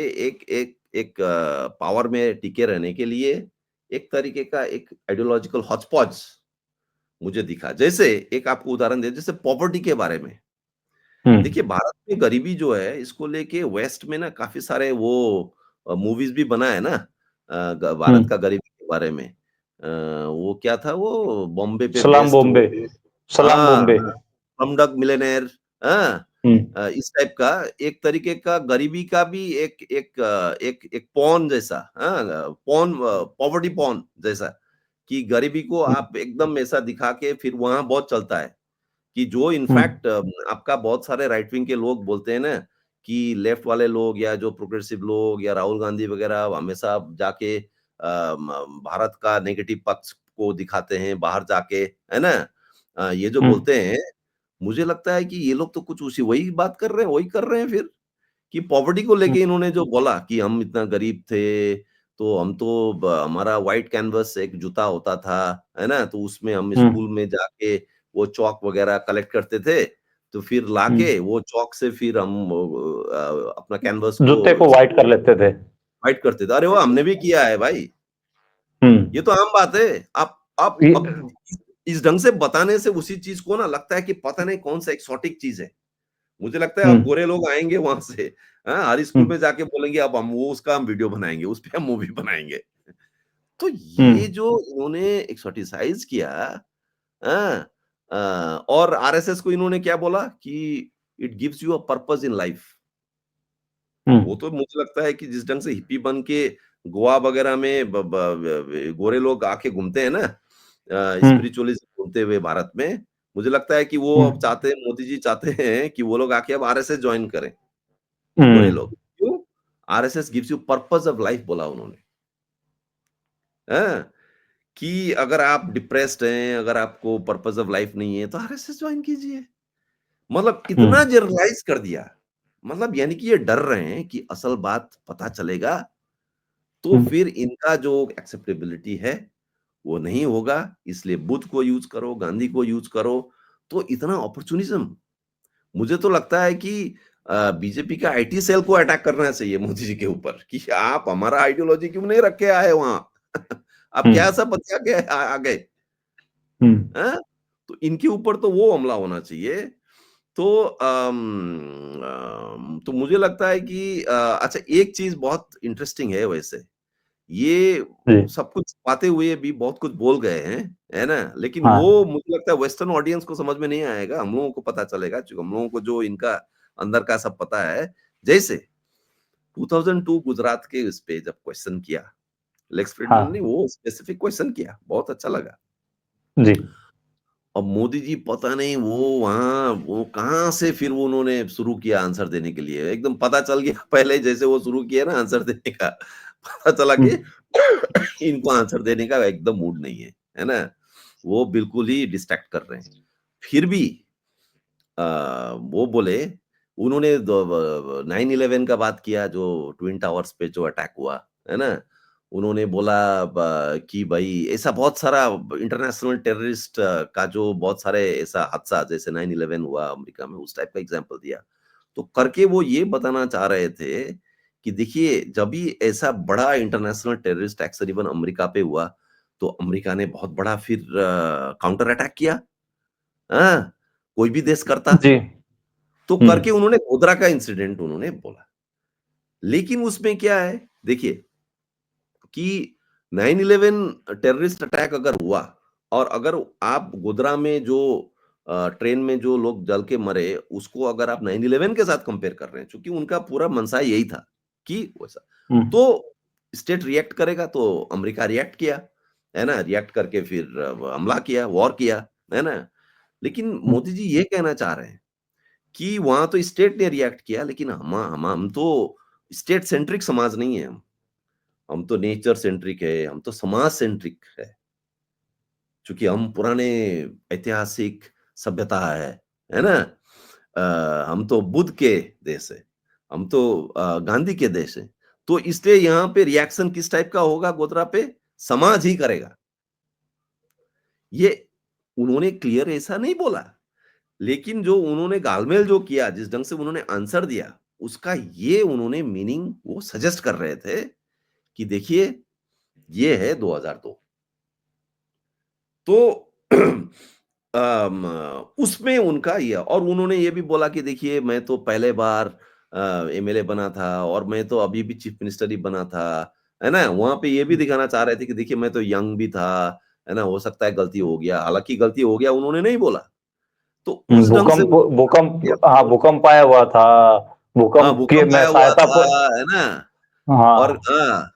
एक पावर में टिके रहने के लिए एक तरीके का एक आइडियोलॉजिकल हॉचपॉच मुझे दिखा। जैसे एक आपको उदाहरण दे, जैसे पॉवर्टी के बारे में। देखिए हम्म, भारत में गरीबी जो है इसको लेके वेस्ट में ना काफ़ी सारे वो मूवीज़ भी बना है ना, भारत हम्म। का गरीबी के बारे में। वो क्या था वो बॉम्बे पे सलाम बेस्ड वो, बॉम्बे। सलाम हाँ, बॉम्बे। स्लमडॉग मिलियनेयर, हाँ? हम्म, इस टाइप का एक तरीके का गरीबी का भी एक पॉर्न जैसा, हाँ? पॉवर्टी पॉर्न जैसा कि गरीबी को हम्म, आप एकदम ऐसा दिखा के फिर वहाँ बहुत चलता है। कि जो हम्म, इनफैक्ट आपका बहुत सारे राइट विंग के लोग बोलते हैं ना कि लेफ्ट वाले लोग या जो प्रोग्रेसिव लोग या राहुल गांधी वगैरह हमेशा जाके भारत का नेगेटिव पक्ष को दिखाते हैं बाहर जाके, है ना? ये जो हम्म, बोलते हैं, मुझे लगता है कि ये लोग तो कुछ उसी वही बात कर रहे हैं, वही कर रहे हैं फिर कि पॉवर्टी को हम्म, लेके इन्होंने जो बोला कि हम इतना गरीब थे, तो हम तो हमारा व्हाइट कैनवस एक जूता होता था, है ना? तो उसमें हम हम्म, स्कूल में जाके वो चॉक वगैरह कलेक्ट करते थे, तो फिर लाके वो चॉक से फिर हम अपना कैनवस जूते को को व्हाइट कर लेते थे। व्हाइट करते थे। अरे वो हमने भी किया है भाई, ये हुँ, तो आम बात है। आप ये अब इस ढंग से बताने से उसी चीज़ को ना लगता है कि पता नहीं कौन-सा एक्सोटिक चीज़ है। मुझे लगता है हुँ, अब गोरे लोग आएँगे वहाँ से, हाँ, हर हुँ, स्कूल में जाके बोलेंगे अब हम वो उसका हम वीडियो बनाएँगे, उस पे हम मूवी बनाएँगे। तो हुँ, ये जो इन्होंने एक्सोटिसाइज़ किया, हाँ, और आरएसएस को इन्होंने क्या बोला कि it gives you a purpose in life. हुँ, वो तो मुझे लगता है कि जिस ढंग से हिप्पी बन के गोवा वगैरह में गोरे लोग आके घूमते हैं ना, हुँ, स्पिरिचुअलिज़्म घूमते हुए भारत में, मुझे लगता है कि वो हुँ, अब चाहते हैं, मोदी जी चाहते हैं कि वो लोग आके अब आरएसएस जॉइन करें, गोरे हुँ, लोग। क्यों? RSS gives you purpose of life बोला उन्होंने, हाँ? कि अगर आप डिप्रेस्ड हैं, अगर आपको पर्पस ऑफ लाइफ नहीं है, तो आरएसएस जॉइन कीजिए। मतलब हुँ, इतना जनरलाइज़ कर दिया। मतलब यानी कि ये डर रहे हैं कि असल बात पता चलेगा, तो हुँ, फिर इनका जो एक्सेप्टेबिलिटी है, वो नहीं होगा, इसलिए बुद्ध को यूज़ करो, गांधी को यूज़ करो, तो इतना अपॉर्च्युनिज़्म। मुझे तो लगता है कि बीजेपी का आईटी सेल को अटैक करना चाहिए मोदी जी के ऊपर कि आप हमारा आइडियोलॉजी क्यों नहीं रख के आए वहाँ? आप हुँ, क्या सब बतिया के आ गए? हुँ, हैं? तो इनके ऊपर तो वो हमला होना चाहिए। तो तो मुझे लगता है कि अच्छा, एक चीज़ बहुत इंटरेस्टिंग है वैसे, ये जी, सब कुछ पाते हुए भी बहुत कुछ बोल गए हैं, है ना? लेकिन वो हाँ, मुझे लगता है वेस्टर्न ऑडियंस को समझ में नहीं आएगा, हम लोगों को पता चलेगा क्योंकि हम लोगों को जो इनका अंदर का सब पता है। जैसे 2002 गुजरात के उस पे जब क्वेश्चन किया, लेक्स फ्रीडमैन ने हाँ, वो स्पेसिफिक क्वेश्चन किया, बहुत अच्छा लगा। जी, अब मोदी जी पता नहीं वो वहाँ वो कहाँ से फिर वो उन्होंने शुरू किया आंसर देने के लिए। एकदम पता चल गया पहले जैसे वो शुरू किया ना आंसर देने का, पता चला हुँ, कि इनको आंसर देने का एकदम मूड नहीं है ना? वो बिल्कुल ही डिस्ट्रैक्ट कर रहे हैं। फिर भी अ, वो बोले, उन्होंने 9/11 का बात किया जो ट्विन टावर्स पे जो अटैक हुआ, है ना? उन्होंने बोला कि भई ऐसा बहुत सारा इंटरनेशनल टेररिस्ट का जो बहुत सारे ऐसा हादसा जैसे 9/11 हुआ अमेरिका में, उस टाइप का एग्ज़ाम्पल दिया। तो करके वो ये बताना चाह रहे थे कि देखिए जब भी ऐसा बड़ा international terrorist action even America पे हुआ, तो अमेरिका ने बहुत बड़ा फिर काउंटर अटैक किया। हाँ, कोई भी देश करता। जी, तो हुँ, करके उन्होंने गोधरा का इंसिडेंट उन्होंने बोला। लेकिन उसमें क्या है, देखिए कि 9/11 टेररिस्ट अटैक अगर हुआ और अगर आप गोधरा में जो ट्रेन में जो लोग जल के मरे, उसको अगर आप 9/11 के साथ कंपेयर कर रहे हैं, चूँकि उनका पूरा मंशा यही था कि वैसा। हुँ, तो स्टेट रिएक्ट करेगा तो अमेरिका रिएक्ट किया, है ना? रिएक्ट करके फिर हमला किया, वॉर किया, है ना? लेकिन हुँ, मोदी जी ये कहना चाह रहे हैं कि वहाँ तो स्टेट ने रिएक्ट किया लेकिन हम तो स्टेट सेंट्रिक समाज नहीं है हम। हम तो नेचर सेंट्रिक है, हम तो समाज सेंट्रिक है। चूँकि हम पुराने ऐतिहासिक सभ्यता है ना? हम तो बुद्ध के देश है, हम तो गांधी के देश है। तो इसलिए यहाँ पे रिएक्शन किस टाइप का होगा गोधरा पे? समाज ही करेगा। ये उन्होंने क्लियर ऐसा नहीं बोला। लेकिन जो उन्होंने गालमेल जो किया, जिस ढंग से उन्होंने आंसर दिया, उसका ये उन्होंने मीनिंग वो सजेस्ट कर रहे थे कि देखिए, ये है 2002। तो उसमें उनका ये और उन्होंने ये भी बोला कि देखिए मैं तो पहले बार एमएलए बना था और मैं तो अभी भी चीफ मिनिस्टर ही बना था, है ना? वहाँ पे ये भी दिखाना चाह रहे थे कि देखिए मैं तो यंग भी था, है ना? हो सकता है गलती हो गया, हालाँकि गलती हो गया उन्होंने नहीं बोला। तो हुँ, उस ढंग से भूकंप भूकंप हाँ, भूकंप आया हुआ था, हाँ, भूकंप के भूकंप में आया हुआ सहायता था, प है ना? और हाँ, हाँ,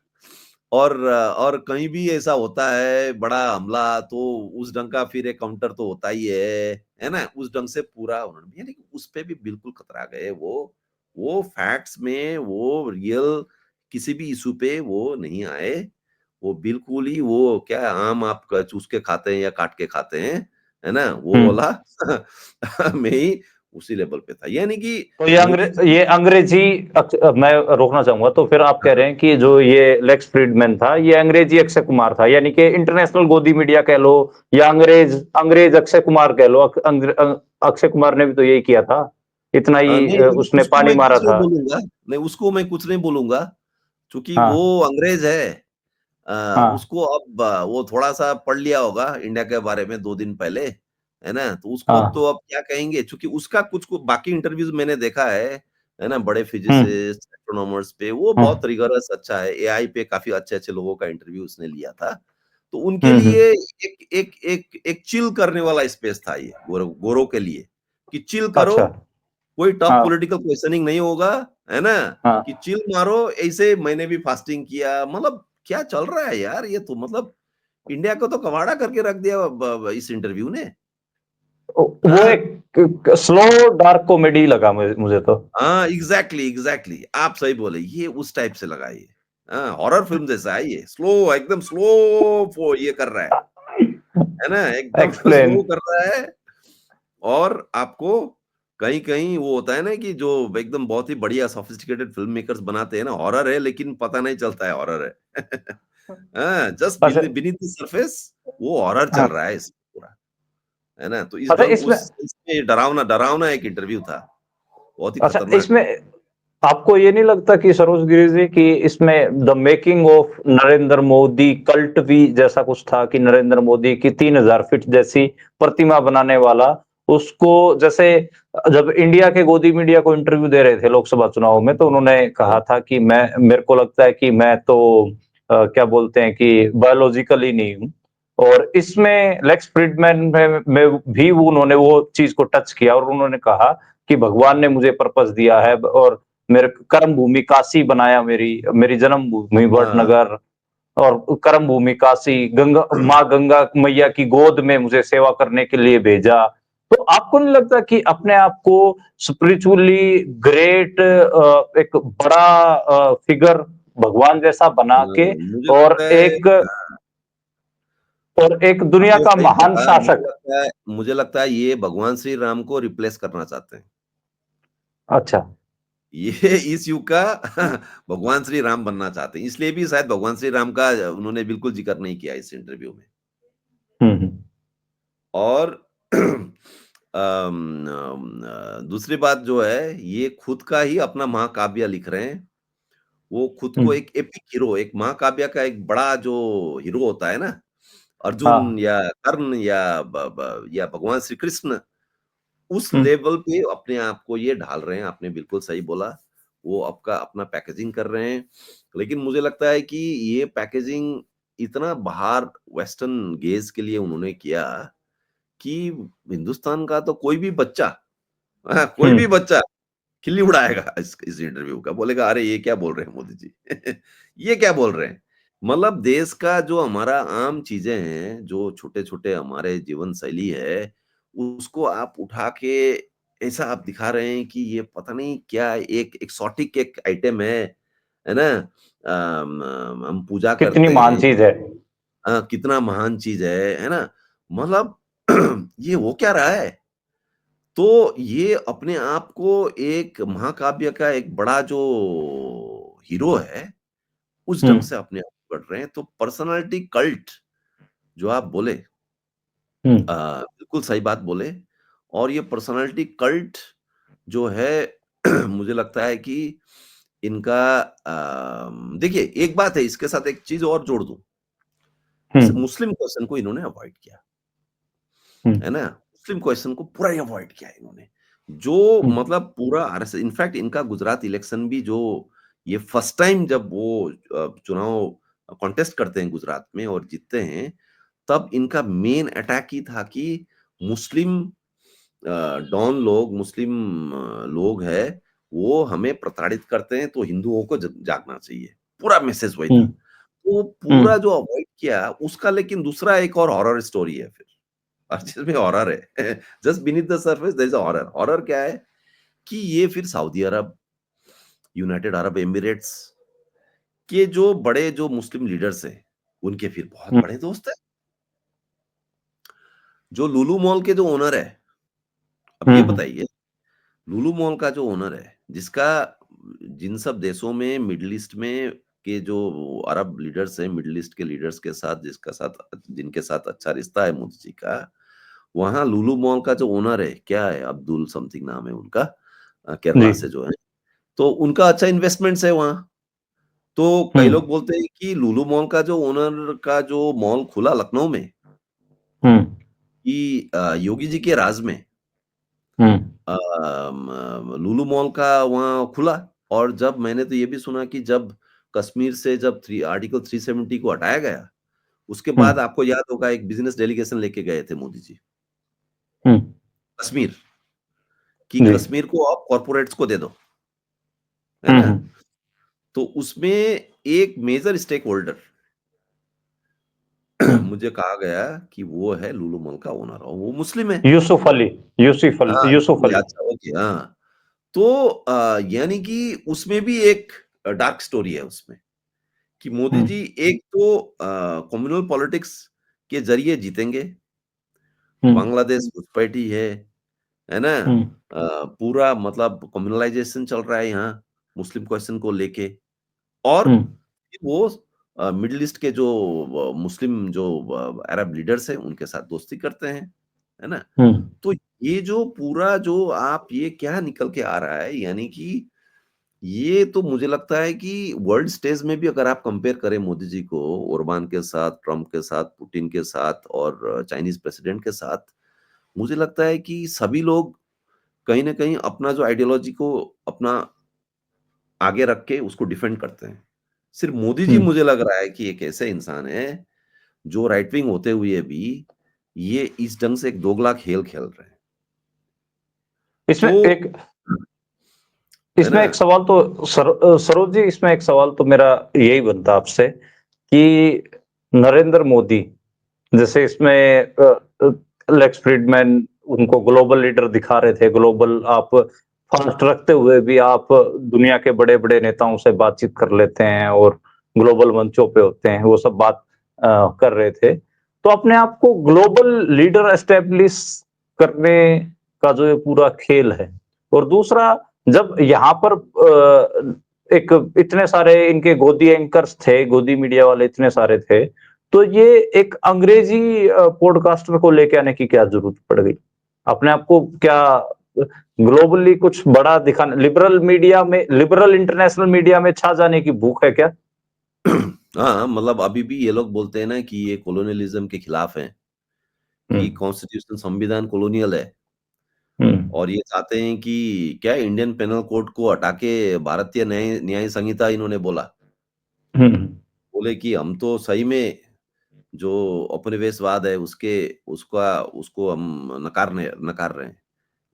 और कहीं भी ऐसा होता है बड़ा हमला तो उस ढंग का फिर एक काउंटर तो होता ही है ना? उस ढंग से पूरा उन्होंने यानी कि उस पे भी बिल्कुल कतरा गए वो फैक्ट्स में वो रियल किसी भी इश्यू पे वो नहीं आए। वो बिल्कुल ही वो क्या आम आप चूस के खाते हैं या काट के खाते हैं, है ना? वो हुँ। वाला मैं ही उसी लेवल पे था। यानी कि तो मोदी जी ये अंग्रेजी मैं रोकना चाहूँगा, तो फिर आप कह रहे हैं कि जो ये लेक्स फ्रीडमैन था, ये अंग्रेजी अक्षय कुमार था, यानी कि इंटरनेशनल गोदी मीडिया कह लो या अंग्रेज अंग्रेज अक्षय कुमार कह लो, अक्षय कुमार ने भी तो यही किया था। इतना ही नहीं, नहीं, उसने उसको पानी मैं मारा कुछ नहीं था। बोलूँगा। नहीं, उसको मैं कुछ नहीं बोलूँगा, क्योंकि वो हाँ, अंग्रेज़ है। हाँ, उसको अब वो थोड़ा-सा पढ़ लिया होगा इंडिया के बारे में 2 दिन पहले, है ना? तो उसको तो हाँ। अब क्या कहेंगे, चूँकि उसका कुछ को बाकी इंटरव्यूज़ मैंने देखा है ना? बड़े हुँ, फिज़िसिस्ट, एस्ट्रोनॉमर्स पे वो हाँ। बहुत रिगोरस अच्छा है। एआई पे काफ़ी अच्छे-अच्छे लोगों का इंटरव्यू उसने लिया था। तो उनके हुँ, हुँ। लिए एक चिल करने वाला स्पेस था ये, गोरों के लिए, कि चिल करो, अच्छा, कोई टफ हाँ, पॉलिटिकल क्वेश्चनिंग नहीं होगा, है ना? हाँ। कि चिल मारो, ऐसे मैंने भी फास्टिंग किया, मतलब क्या चल रहा है यार ये तो, मतलब इंडिया को तो कबाड़ा करके रख दिया इस इंटरव्यू ने। वो हाँ, एक स्लो डार्क कॉमेडी लगा मुझे तो। हाँ, एग्ज़ैक्टली, एग्ज़ैक्टली आप सही बोले, ये उस टाइप से लगा ये। हाँ, हॉरर फ़िल्म जैसा है ये, स्लो एकदम स्लो वो ये कर रहा है ना? एकदम एक्सप्लेन। स्लो कर रहा है और आपको कहीं-कहीं वो होता है ना कि जो एकदम बहुत ही बढ़िया सोफिस्टिकेटेड फ़िल्म मेकर्स बनाते हैं ना, हॉरर है लेकिन पता नहीं चलता है हॉरर है। हाँ, जस्ट अच्छा, बीनीथ द सरफेस वो हॉरर चल हाँ। रहा है इसमें पूरा, है ना? तो इस अच्छा ढंग इसमें उस इसमें डरावना डरावना एक इंटरव्यू था, बहुत ही अच्छा खतरनाक। इसमें आपको ये नहीं लगता कि सरोज गिरी जी कि इसमें the making of Narendra Modi cult भी जैसा कुछ था कि नरेंद्र मोदी की 3000 फीट जैसी प्रतिमा बनाने वाला उसको जैसे जब इंडिया के गोदी मीडिया को इंटरव्यू दे रहे थे लोकसभा चुनाव में तो उन्होंने हाँ, कहा था कि मैं मेरे को लगता है कि मैं तो क्या बोलते हैं कि बायोलॉजिकली नहीं हूँ और इसमें लेक्स फ्रीडमैन में भी उन्होंने वो चीज को टच किया और उन्होंने कहा कि भगवान ने मुझे पर्पस दिया है और मेरे कर्म भूमि काशी बनाया मेरी मेरी जन्म भूमि हाँ। वडनगर और कर्म भूमि काशी गंगा माँ गंगा मैया की गोद में मुझे सेवा करने के लिए भेजा। तो आपको नहीं लगता कि अपने आप को स्पिरिचुअली ग्रेट एक बड़ा फिगर भगवान जैसा बना के मुझे और लगता है एक दुनिया आपने का सही महान कहा, शासक। मुझे लगता है ये भगवान श्री राम को रिप्लेस करना चाहते हैं। अच्छा। ये इस युग का भगवान श्री राम बनना चाहते हैं। इसलिए भी शायद भगवान श्री राम का उन्होंने बिल्कुल ज़िक्र नहीं किया इस इंटरव्यू में। हुँ, हुँ। और दूसरी बात जो है, ये खुद का ही अपना महाकाव्य लिख रहे हैं। वो खुद हुँ, को एक एपिक हीरो, एक महाकाव्य का एक बड़ा जो हीरो होता है ना, हाँ। अर्जुन या कर्ण या या भगवान श्री कृष्ण, उस हुँ, लेवल पे अपने आप को ये ढाल रहे हैं, आपने बिल्कुल सही बोला। वो आपका अपना पैकेजिंग कर रहे हैं। लेकिन मुझे लगता है कि ये पैकेजिंग इतना बाहर वेस्टर्न गेज़ के लिए उन्होंने किया कि हिंदुस्तान का तो कोई भी बच्चा कोई हुँ, भी बच्चा खिल्ली उड़ाएगा इस इंटरव्यू का, बोलेगा अरे ये क्या बोल रहे हैं मोदी जी? ये क्या बोल रहे हैं? मतलब देश का जो हमारा आम चीज़ें हैं, जो छोटे-छोटे हमारे जीवन शैली है, उसको आप उठा के ऐसा आप दिखा रहे हैं कि ये पता नहीं क्या एक एक्सोटिक एक आइटम है ना? हम पूजा कितनी करते महान हैं, चीज़ है। कितना महान चीज़ है ना? मतलब ये हो क्या रहा है? तो ये अपने आप को एक महाकाव्य का एक बड़ा जो हीरो है, उस हुँ, ढंग से अपने आप को गढ़ रहे हैं। तो पर्सनैलिटी कल्ट जो आप बोले, हुँ, बिल्कुल सही बात बोले। और ये पर्सनैलिटी कल्ट जो है मुझे लगता है कि इनका देखिए एक बात है, इसके साथ एक चीज़ और जोड़ दूँ। हुँ, जैसे मुस्लिम क्वेश्चन को इन्होंने अवॉइड किया। हुँ, है ना? मुस्लिम क्वेश्चन को पूरा ही अवॉइड किया इन्होंने। जो हुँ, मतलब पूरा आरएसएस इनफैक्ट इनका गुजरात इलेक्शन भी जो ये फर्स्ट टाइम जब वो चुनाव कॉन्टेस्ट करते हैं गुजरात में और जीतते हैं, तब इनका मेन अटैक ही था कि मुस्लिम डॉन लोग, मुस्लिम लोग हैं, वो हमें प्रताड़ित करते हैं, तो हिंदुओं को ज जागना चाहिए। पूरा मैसेज वही हुँ, था। तो हुँ, पूरा जो अवॉइड किया, उसका लेकिन दूसरा एक और हॉरर स्टोरी है फिर। हर चीज़ में हॉरर है। Just beneath the surface there is a horror. Horror क्या है कि ये फिर सऊदी अरब, यूनाइटेड अरब एमिरेट्स के जो बड़े जो मुस्लिम लीडर्स हैं, उनके फिर बहुत हुँ, बड़े दोस्त हैं। जो लुलु मॉल के जो ओनर है, अब हुँ, ये हुँ, बताइए, लुलु मॉल का जो ओनर है, जिसका जिन सब देशों में मिडल ईस्ट में के जो अरब लीडर्स हैं, मिडल ईस्ट के लीडर्स के साथ जिनके साथ अच्छा रिश्ता है मोदी जी का, वहाँ लुलु मॉल का जो ओनर है, क्या है अब्दुल समथिंग नाम है उनका, जी। केरला से जो है, तो उनका अच्छा इन्वेस्टमेंट्स है वहाँ। तो हुँ, कई लोग बोलते हैं कि लुलु मॉल का जो ओनर का जो मॉल खुला लखनऊ में, हुँ, कि योगी जी के राज में हुँ, लुलु मॉल का वहाँ खुला। और जब मैंने तो ये भी सुना कि जब कश्मीर से जब थ्री आर्टिकल 370 को हटाया गया, उसके हुँ, बाद आपको याद होगा एक बिज़नेस डेलीगेशन लेके गए थे मोदी जी, हुँ, कश्मीर, कि जी। कश्मीर को आप कॉर्पोरेट्स को दे दो, है हुँ, ना? हुँ। तो उसमें एक मेजर स्टेक होल्डर हुँ। मुझे कहा गया कि वो है लुलु मॉल का ओनर और वो मुस्लिम है। हाँ, यूसुफ अली। अच्छा ओके, हाँ। तो यानी कि उसमें भी एक डार्क स्टोरी है उसमें, कि मोदी हुँ, जी एक तो कम्युनल पॉलिटिक्स के ज़रिए जीतेंगे, हुँ, बांग्लादेश घुसपैठी है ना? हुँ, पूरा मतलब कम्युनलाइज़ेशन चल रहा है यहाँ, मुस्लिम क्वेश्चन को लेके। और हुँ, वो मिडल ईस्ट के जो मुस्लिम जो अरब लीडर्स हैं, उनके साथ दोस्ती करते हैं, है ना? हुँ, तो ये जो पूरा जो आप ये क्या निकल के आ रहा है, यानी कि ये तो मुझे लगता है कि वर्ल्ड स्टेज में भी अगर आप कंपेयर करें मोदी जी को ओरबान के साथ, ट्रम्प के साथ, पुतिन के साथ और चाइनीज़ प्रेसिडेंट के साथ, मुझे लगता है कि सभी लोग कहीं न कहीं अपना जो आइडियोलॉजी को अपना आगे रख के उसको डिफेंड करते हैं। सिर्फ मोदी जी हुँ। मुझे लग रहा है कि एक ऐसे इंसान हैं, जो राइट विंग होते हुए भी ये इस ढंग से एक दोगला खेल खेल रहे हैं। इसमें तो एक है ना? इसमें एक सवाल तो सरोज जी, इसमें एक सवाल तो मेरा यही बनता आपसे कि नरेंद्र मोदी जैसे इसमें लेक्स फ्रीडमैन उनको ग्लोबल लीडर दिखा रहे थे, ग्लोबल आप फास्ट रखते हुए भी आप दुनिया के बड़े-बड़े नेताओं से बातचीत कर लेते हैं और ग्लोबल मंचों पे होते हैं, वो सब बात कर रहे थे। तो अपने आप को ग्लोबल लीडर एस्टेब्लिश करने का जो ये पूरा खेल है और दूसरा जब यहाँ पर एक इतने सारे इनके गोदी एंकर्स थे, गोदी मीडिया वाले इतने सारे थे, तो ये एक अंग्रेजी पॉडकास्टर को लेके आने की क्या ज़रूरत पड़ गई? अपने आप को क्या ग्लोबली कुछ बड़ा दिखाना लिबरल इंटरनेशनल मीडिया में छा जाने की भूख है क्या? हाँ, मतलब अभी भी ये लोग बोलते हैं ना कि ये कोलोनियलिज़्म के खिलाफ हैं, हुँ, कि कॉन्स्टिट्यूशन संविधान कोलोनियल है हुँ, और ये चाहते हैं कि क्या इंडियन पेनल कोड को हटा के भारतीय न्याय न्याय संहिता इन्होंने बोला। हुँ, बोले कि हम तो सही में जो उपनिवेशवाद है उसका उसको हम नकार रहे हैं।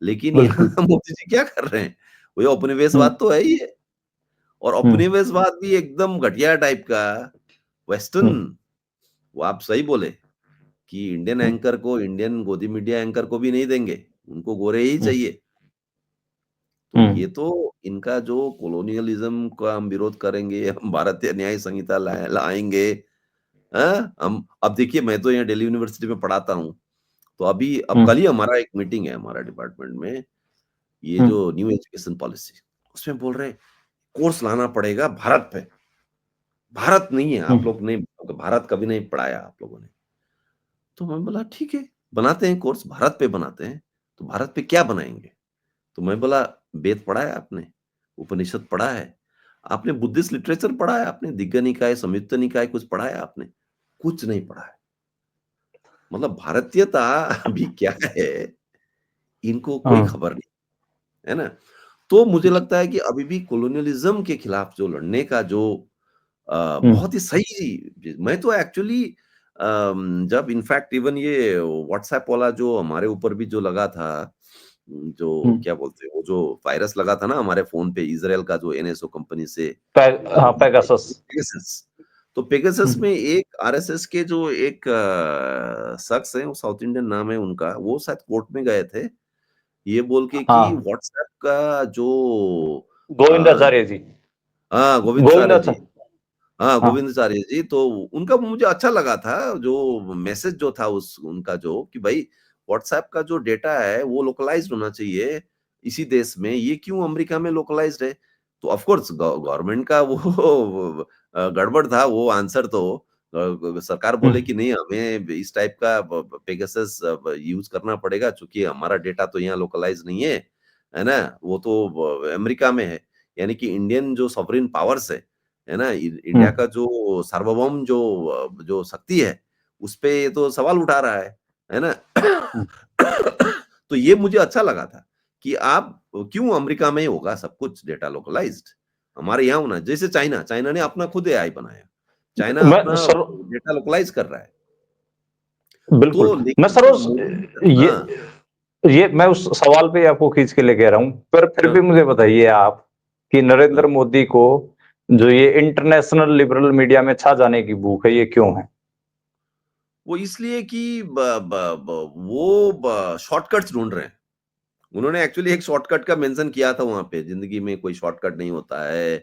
लेकिन यहाँ बिल्कुल। मोदी जी क्या कर रहे हैं? वो ये हुँ, उपनिवेशवाद तो है ही है और हुँ, उपनिवेशवाद भी एकदम घटिया टाइप का हुँ, वेस्टर्न। वो आप सही बोले कि इंडियन हुँ, एंकर को इंडियन गोदी मीडिया एंकर को भी नहीं देंगे, उनको गोरे ही हुँ, चाहिए। तो हुँ, ये तो इनका जो कोलोनियलिज़्म का हम विरोध करेंगे, हम भारतीय न्याय संहिता लाएँगे, हाँ? हम अब देखिए मैं तो यहाँ दिल्ली यूनिवर्सिटी में पढ़ाता हूँ, तो अब हुँ, कल ही हमारा एक मीटिंग है हमारा डिपार्टमेंट में, ये हुँ, जो न्यू एजुकेशन पॉलिसी, उसमें बोल रहे हैं कोर्स लाना पड़ेगा भारत पे। भारत नहीं है, हुँ, आप लोग नहीं भारत कभी नहीं पढ़ाया आप लोगों ने। तो मैं बोला ठीक है, बनाते हैं कोर्स भारत पे बनाते हैं, तो भारत पे क्या बनाएँगे? तो मैं बोला वेद पढ़ा है आपने? उपनिषद पढ़ा है? आपने बुद्धिस्ट लिटरेचर पढ़ा है आपने? दिग्गज निकाय, संयुक्त निकाय कुछ पढ़ा है आपने? कुछ नहीं पढ़ा है। मतलब भारतीयता अभी क्या है, इनको कोई हाँ, खबर नहीं, है ना? तो मुझे लगता है कि अभी भी कोलोनियलिज़्म के खिलाफ जो लड़ने का जो हुँ, बहुत ही सही मैं तो एक्चुअली जब इनफैक्ट इवन ये व्हाट्सएप वाला जो हमारे ऊपर भी जो लगा था, हुँ, जो क्या बोलते हैं, वो जो वायरस लगा था ना हमारे फ़ोन पे इज़राइल का जो एनएसओ कंपनी से पै हाँ, वो पेगासस। पेगासस। तो हुँ, पेगासस में एक आरएसएस के जो एक शख्स हैं, वो साउथ इंडियन नाम है उनका, वो शायद कोर्ट में गए थे, ये बोल के कि हाँ, व्हाट्सएप का जो अ, गोविंदाचार्य जी। हाँ, गोविंदाचार्य गोविंदाचा जी। हाँ, हाँ, गोविंदाचार्य जी, तो उनका मुझे अच्छा लगा था, जो मैसेज जो था उस उनका जो कि भई व्हाट्सऐप का जो डेटा है, वो लोकलाइज़्ड होना चाहिए इसी देश में, ये क्यों अमेरिका में लोकलाइज़्ड है? तो ऑफ़ कोर्स गवर्नमेंट का वो गड़बड़ था वो आंसर तो, सरकार बोले कि नहीं हमें इस टाइप का पेगासस यूज करना पड़ेगा क्योंकि हमारा डेटा तो यहाँ लोकलाइज नहीं है ना? वो तो अमेरिका में है। यानी कि इंडियन जो सॉवरेन पावर्स है ना? इंडिया का जो सार्वभौम जो शक्ति है, उस पे ये तो सवाल उठा रहा है ना? तो ये मुझे अच्छा लगा था कि आप क्यों अमेरिका में ही होगा सब कुछ डेटा लोकलाइज्ड, हमारे यहाँ होना जैसे चाइना, चाइना ने अपना खुद एआई बनाया। चाइना मैं अपना सर डेटा लोकलाइज कर रहा है। बिल्कुल, तो मैं लेकिन सरोज मोदी हाँ, ये मैं उस सवाल पे ही आपको खींच के ले कह रहा हूँ, पर फिर हाँ, भी मुझे बताइए आप कि हाँ। नरेंद्र मोदी को जो ये इंटरनेशनल लिबरल मीडिया में छा जाने की भूख है, ये क्यों है? वो इसलिए कि ब ब ब वो ब शॉर्टकट्स ढूँढ रहे हैं। उन्होंने एक्चुअली एक शॉर्टकट का मेंशन किया था वहाँ पे, ज़िंदगी में कोई शॉर्टकट नहीं होता है,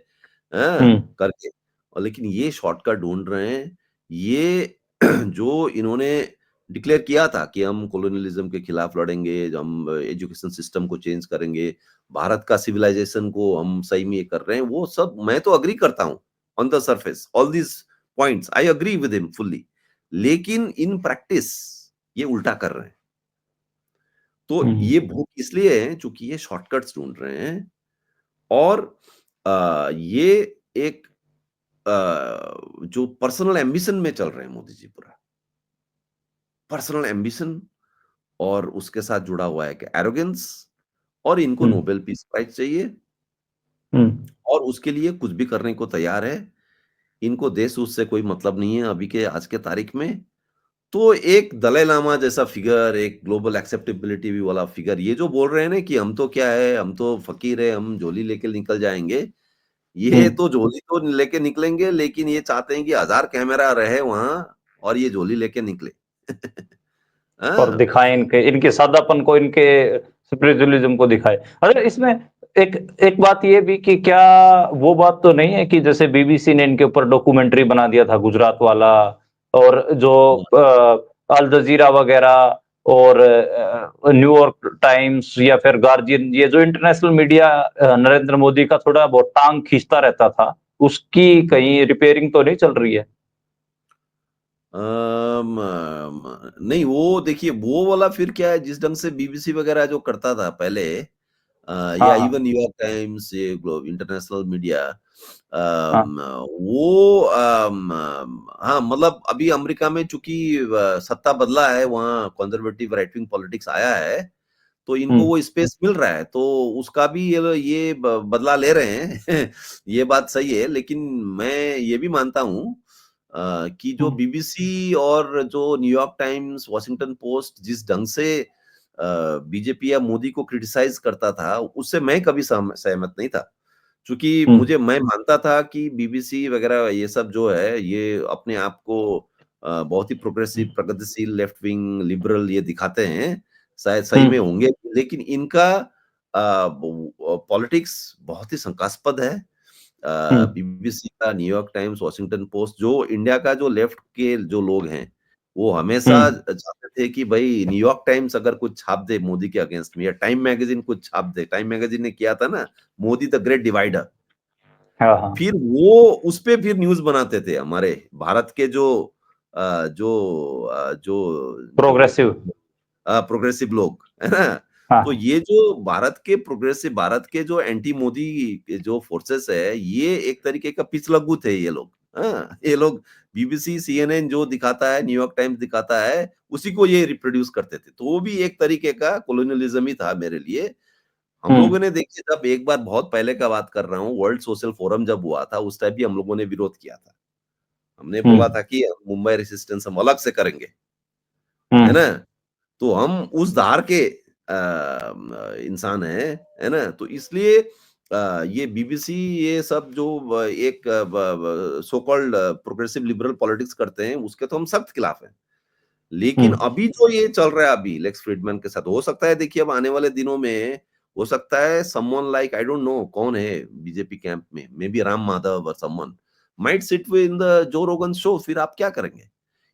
हुँ, हाँ? करके और लेकिन ये शॉर्टकट ढूँढ रहे हैं। ये जो इन्होंने डिक्लेयर किया था कि हम कोलोनियलिज़्म के खिलाफ लड़ेंगे, हम एजुकेशन सिस्टम को चेंज करेंगे, भारत का सिविलाइज़ेशन को हम सही में ये कर रहे हैं, वो सब मैं तो एग्री करता हूँ, on the surface, all these points I agree with him fully. लेकिन इन प्रैक्टिस ये उल्टा कर रहे हैं। तो हुँ, ये भूख इसलिए है चूँकि ये शॉर्टकट्स ढूँढ रहे हैं और ये एक जो पर्सनल एम्बिशन में चल रहे हैं मोदी जी पूरा। पर्सनल एम्बिशन और उसके साथ जुड़ा हुआ है एक एरोगेंस और इनको हुँ, नोबेल पीस प्राइज़ चाहिए हुँ, और उसके लिए कुछ भी करने को तैयार है। इनको देश-वोश से कोई मतलब नहीं है अभी के आज के तारीख में। तो एक दलाई लामा जैसा फिगर, एक ग्लोबल एक्सेप्टेबिलिटी भी वाला फिगर, ये जो बोल रहे हैं ना कि हम तो क्या है, हम तो फ़कीर हैं, हम झोली लेके निकल जाएँगे। हुँ। ये तो झोली तो लेके निकलेंगे, लेकिन ये चाहते हैं कि 1000 कैमरा रहे वहाँ और ये झोली लेके निकले। और हाँ, दिखाएँ इनके सादापन को, इनके स्पिरिचुअलिज़्म को दिखाएँ। अच्छा, इसमें एक एक बात ये भी कि क्या वो बात तो नहीं है कि जैसे बीबीसी ने इनके ऊपर डॉक्यूमेंट्री बना दिया था गुजरात वाला, और जो अल जज़ीरा वग़ैरह और न्यूयॉर्क टाइम्स या फिर गार्जियन, ये जो इंटरनेशनल मीडिया नरेंद्र मोदी का थोड़ा बहुत टाँग खींचता रहता था, उसकी कहीं रिपेयरिंग तो नहीं चल रही है? नहीं वो देखिए वो वाला फिर क्या है जिस ढंग से बीबीसी वगैरह जो करता था पहले हाँ, या इवन हाँ। न्यूयॉर्क टाइम्स ये इंटरनेशनल मीडिया हाँ। वो हाँ मतलब अभी अमेरिका में चूंकि सत्ता बदला है वहाँ कंजर्वेटिव राइट विंग पॉलिटिक्स आया है तो हुँ, इनको वो स्पेस मिल रहा है तो उसका भी ये बदला ले रहे हैं ये बात सही है लेकिन मैं ये भी मानता हूँ कि जो हुँ, बीबीसी और जो न्यूयॉर्क टाइम्स वॉशिंगटन पोस्ट जिस ढंग से बीजेपी या मोदी को क्रिटिसाइज करता था उससे मैं कभी सहमत नहीं था क्योंकि हुँ, मैं मानता था कि बीबीसी वगैरह ये सब जो है ये अपने आप को बहुत ही प्रोग्रेसिव प्रगतिशील लेफ्ट विंग लिबरल ये दिखाते हैं शायद हुँ, सही में होंगे लेकिन इनका पॉलिटिक्स बहुत ही शंकास्पद है हुँ, बीबीसी का न्यूयॉर्क टाइम्स वॉशिंगटन पोस्ट जो इंडिया का जो लेफ्ट के जो लोग हैं वो हुँ। हमेशा चाहते थे कि भाई न्यूयॉर्क टाइम्स अगर कुछ छाप दे मोदी के अगेंस्ट में या टाइम मैगजीन कुछ छाप दे टाइम मैगजीन ने किया था ना मोदी द ग्रेट डिवाइडर हाँ, हाँ। फिर वो उसपे फिर न्यूज़ बनाते थे हमारे भारत के जो प्रोग्रेसिव। प्रोग्रेसिव लोग, है ना? तो हाँ। ये जो भारत के प्रोग्रेसिव भारत के जो एंटी मोदी के जो फोर्सेस है, ये एक तरीके का पिछलग्गू थे ये लोग, हाँ? ये लोग बीबीसी, सीएनएन जो दिखाता है, न्यूयॉर्क टाइम्स दिखाता है, उसी को ये रिप्रोड्यूस करते थे। तो वो भी एक तरीके का कोलोनियलिज़्म ही था मेरे लिए। हम हुँ, लोगों ने देखिए जब एक बार बहुत पहले का बात कर रहा हूँ, वर्ल्ड सोशल फोरम जब हुआ था, उस टाइम भी हम लोगों ने विरोध किया था। हमने हुँ, बोला था कि मुंबई रेसिस्टेंस हम अलग से करेंगे, हुँ, है ना? तो हम उस धार के इंसान हैं, है ना? तो इसलिए ये बीबीसी ये सब जो एक ब so called progressive liberal politics करते हैं, उसके तो हम सख्त खिलाफ हैं। हुँ, लेकिन अभी जो ये चल रहा है अभी लेक्स फ्रीडमैन के साथ, हो सकता है देखिए अब आने वाले दिनों में हो सकता है someone like I don't know कौन है बीजेपी कैंप में, मे बी राम माधव और someone might sit with in the जो रोगन शो फिर आप क्या करेंगे?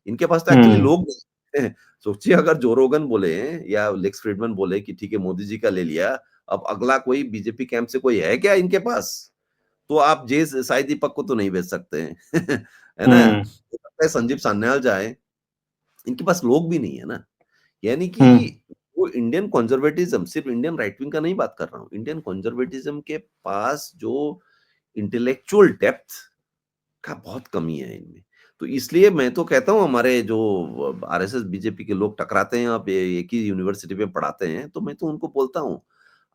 इनके पास तो एक्चुअली हुँ, लोग नहीं हैं। सोचिए अगर जो रोगन बोले या लेक्स फ्रीडमैन बोले कि ठीक है मोदी जी का ले लिया, अब अगला कोई बीजेपी कैंप से कोई है क्या इनके पास? तो आप जे साई दीपक को तो नहीं भेज सकते हैं। है ना? हुँ। लगता है संजीव सान्याल जाए, इनके पास लोग भी नहीं है ना। यानी कि हम्म वो इंडियन कंजर्वेटिज्म, सिर्फ इंडियन राइट विंग का नहीं बात कर रहा हूँ, इंडियन कंजर्वेटिज्म के पास जो इंटेलेक्चुअल डेप्थ का बहुत कमी है इनमें। तो इसलिए मैं तो कहता हूँ हमारे जो आरएसएस बीजेपी के लोग टकराते हैं, आप एक ही यूनिवर्सिटी में पढ़ाते हैं, तो मैं तो उनको बोलता हूँ,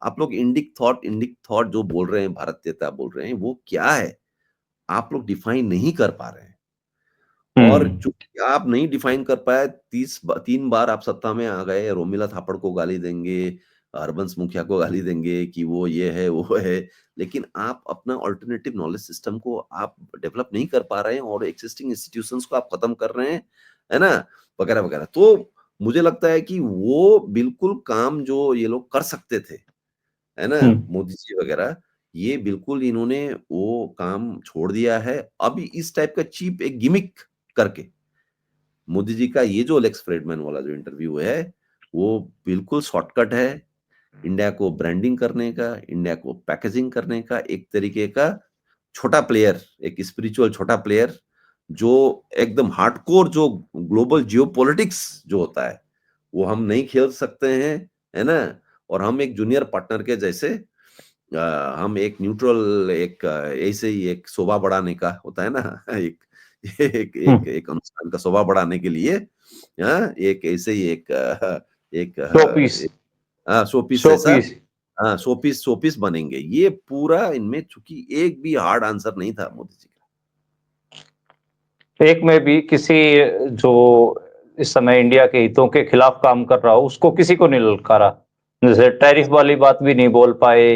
आप लोग इंडिक थॉट जो बोल रहे हैं, भारतीयता बोल रहे हैं, वो क्या है? आप लोग डिफाइन नहीं कर पा रहे हैं। और हम्म चूंकि आप नहीं डिफाइन कर पाए, 3 बार आप सत्ता में आ गए, रोमिला थापड़ को गाली देंगे, हरबंस मुखिया को गाली देंगे कि वो ये है, वो है, लेकिन आप अपना अल्टरनेटिव नॉलेज सिस्टम को आप डेवलप नहीं कर पा रहे हैं और एक्सिस्टिंग इंस्टीट्यूशंस को आप खत्म कर रहे हैं, है ना? वगैरह, वगैरह। तो मुझे लगता है कि वो बिल्कुल काम जो ये लोग कर सकते थे, है ना? हम्म मोदी जी वगैरह, ये बिल्कुल इन्होंने वो काम छोड़ दिया है। अभी इस टाइप का चीप एक गिमिक करके, मोदी जी का ये जो एलेक्स फ्रेडमैन वाला जो इंटरव्यू है, वो बिल्कुल शॉर्टकट है, इंडिया को ब्रांडिंग करने का, इंडिया को पैकेजिंग करने का, एक तरीके का छोटा प्लेयर, एक स्पिरिचुअल छोटा प्लेयर, जो एकदम हार्डकोर जो ग्लोबल जियोपॉलिटिक्स जो होता है, वो हम नहीं खेल सकते हैं, है ना? और हम एक जूनियर पार्टनर के जैसे हम एक न्यूट्रल, एक ऐसे ही एक शोभा बढ़ाने का होता है ना, एक एक एक हम्म एक अनुष्ठान का शोभा बढ़ाने के लिए, एक ऐसे ही एक showpiece showpiece show ऐसा, पीस शो पीस बनेंगे। ये पूरा इनमें चूंकि एक भी हार्ड आंसर नहीं था मोदी जी का। एक में भी किसी जो इस समय इंडिया के हितों के खिलाफ काम कर रहा हो उसको किसी को नहीं ललकारा। जैसे टैरिफ वाली बात भी नहीं बोल पाए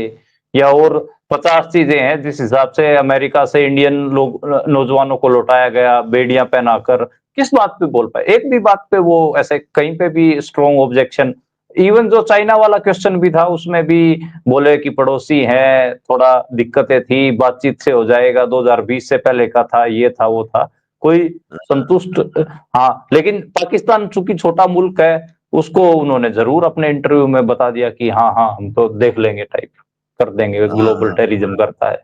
या और 50 चीजें हैं जिस हिसाब से अमेरिका से इंडियन लोग नौजवानों को लौटाया गया बेड़ियां पहनाकर, किस बात पे बोल पाए? एक भी बात पे वो ऐसे कहीं पे भी स्ट्रॉन्ग ऑब्जेक्शन। इवन जो चाइना वाला क्वेश्चन भी था उसमें भी बोले कि पड़ोसी हैं, थोड़ा दिक्कतें थी, बातचीत से हो जाएगा, 2020 से पहले का था, ये था वो था, कोई संतुष्ट। हाँ, लेकिन पाकिस्तान चूंकि छोटा मुल्क है, उसको उन्होंने जरूर अपने इंटरव्यू में बता दिया कि हाँ हाँ हम तो देख लेंगे, टाइप कर देंगे, हाँ, ग्लोबल हाँ, टेररिज्म करता है।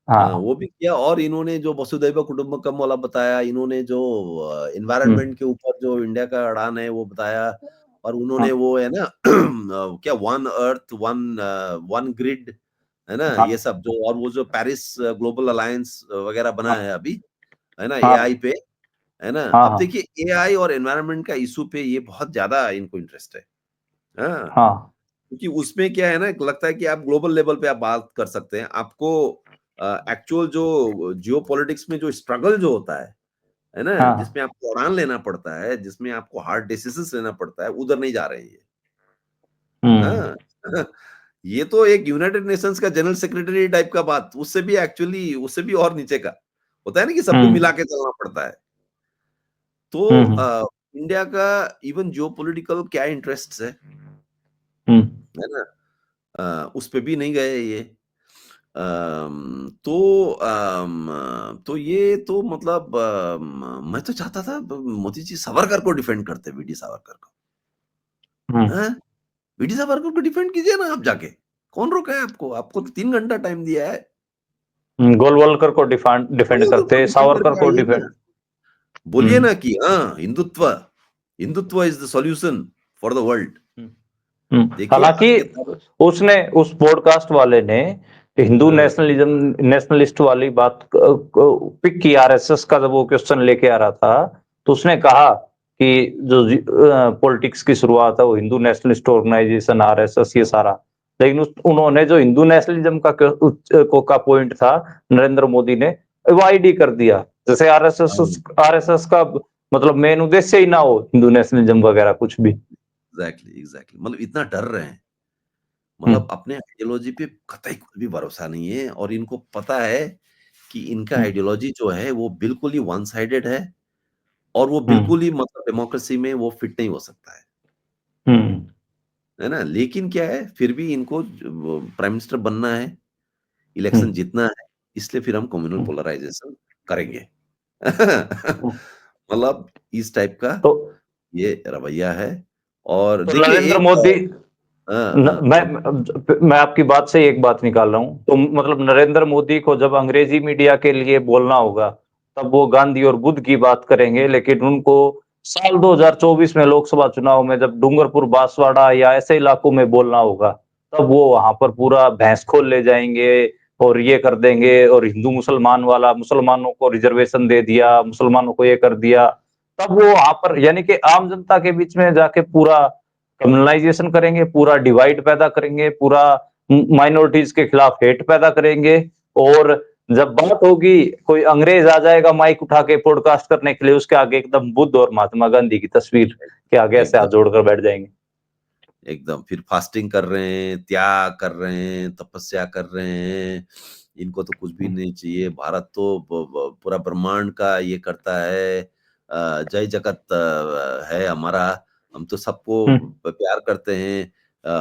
हाँ। वो भी किया। और इन्होंने जो वसुधैव कुटुंबकम वाला बताया, इन्होंने जो हम्म, एनवायरनमेंट के ऊपर जो इंडिया का अड़ान है वो बताया, और उन्होंने हाँ वो है ना क्या one earth one one grid, है ना, हाँ ये सब जो, और वो जो पेरिस ग्लोबल अलायंस वगैरह बना हाँ है अभी, है ना, हाँ एआई पे, है ना। हाँ अब हाँ देखिए एआई और एनवायरनमेंट का इशू पे ये बहुत ज्यादा इनको इंटरेस्ट है। हाँ, हाँ क्योंकि उसमें क्या है ना, लगता है कि आप ग्लोबल लेवल पे आप बात कर सकते हैं। आपको एक्चुअल जो जियोपॉलिटिक्स में जो स्ट्रगल जो होता है ना, हाँ जिसमें आपको उड़ान लेना पड़ता है, जिसमें आपको हार्ड डिसीजंस लेना पड़ता है, उधर नहीं जा रहे हैं ये। हम्म हाँ। ये तो एक यूनाइटेड नेशंस का जनरल सेक्रेटरी टाइप का बात, उससे भी और नीचे का होता है ना, कि सबको हम्म मिला के चलना पड़ता है। तो हम्म इंडिया का इवन जियोपॉलिटिकल क्या इंटरेस्ट्स हम्म है ना, उस पे भी नहीं गए ये। तो ये तो मतलब मैं तो चाहता था मोदी जी सावरकर को डिफेंड करते, वीडी सावरकर को। हम्म हैं? वीडी सावरकर को डिफेंड कीजिए ना आप जाके। कौन रोका है आपको? आपको तो 3 घंटा टाइम दिया है। गोलवलकर को डिफेंड डिफेंड गोलवलकर को करते, डिफेंड सावरकर करके को आइए डिफेंड। ना। बोलिए हम्म ना कि हाँ, Hindutva Hindutva is the solution for the world. देखिए हालांकि आज के तारीख। उसने उस पॉडकास्ट वाले ने हिंदू हाँ, नेशनलिज्म नेशनलिस्ट वाली बात पिक की, आरएसएस का जब वो क्वेश्चन लेके आ रहा था तो उसने कहा कि जो पॉलिटिक्स की शुरुआत है वो हिंदू नेशनलिस्ट ऑर्गेनाइजेशन आरएसएस ये सारा, लेकिन उन्होंने जो हिंदू नेशनलिज्म का पॉइंट था नरेंद्र मोदी ने वो आईडी कर दिया, जैसे हाँ, आरएसएस का मतलब मेन उद्देश्य ही ना हो हिंदू नेशनलिज्म वगैरह कुछ भी। Exactly, exactly. मतलब इतना डर रहे हैं, हम्म मतलब अपने आइडियोलॉजी पे कतई कोई भी भरोसा नहीं है, और इनको पता है कि इनका हम्म आइडियोलॉजी जो है वो बिल्कुल ही वन साइडेड है, और वो हम्म बिल्कुल ही मतलब डेमोक्रेसी में वो फिट नहीं हो सकता हम्म है ना। लेकिन क्या है, फिर भी इनको प्राइम मिनिस्टर बनना है, हम्म इलेक्शन जीतना है, इसलिए फिर हम कम्युनल हम्म पोलराइजेशन करेंगे। हम्म। मतलब इस टाइप का तो ये रवैया है। और तो देखिए नरेंद्र एक मोदी हाँ, हाँ, मैं आपकी बात से एक बात निकाल रहा हूं, तो मतलब नरेंद्र मोदी को जब अंग्रेजी मीडिया के लिए बोलना होगा तब वो गांधी और बुद्ध की बात करेंगे, लेकिन उनको साल 2024 में लोकसभा चुनाव में जब डूंगरपुर, बांसवाड़ा या ऐसे इलाकों में बोलना होगा, तब वो वहाँ पर पूरा भैंस खोल ले जाएँगे और ये कर देंगे और हिंदू-मुसलमान वाला, मुसलमानों को रिज़र्वेशन दे दिया, मुसलमानों को ये कर दिया। तब वो वहाँ पर यानी कि आम जनता के बीच में जाके पूरा कम्युनलाइज़ेशन करेंगे, पूरा डिवाइड पैदा करेंगे, पूरा माइनॉरिटीज़ के खिलाफ हेट पैदा करेंगे और जब बात होगी, कोई अंग्रेज आ जाएगा माइक उठा के पॉडकास्ट करने के लिए, उसके आगे एकदम बुद्ध और महात्मा गांधी की तस्वीर के आगे ऐसे हाथ एकदम, जोड़कर बैठ जाएँगे। एकदम। फिर फास्टिंग कर रहे हैं, त्याग कर रहे हैं, तपस्या कर रहे हैं, इनको तो कुछ भी हुँ, नहीं चाहिए। भारत तो पूरा ब्रह्मांड का ये करता है, जय जगत है हमारा, हम तो सबको हुँ, प्यार करते हैं,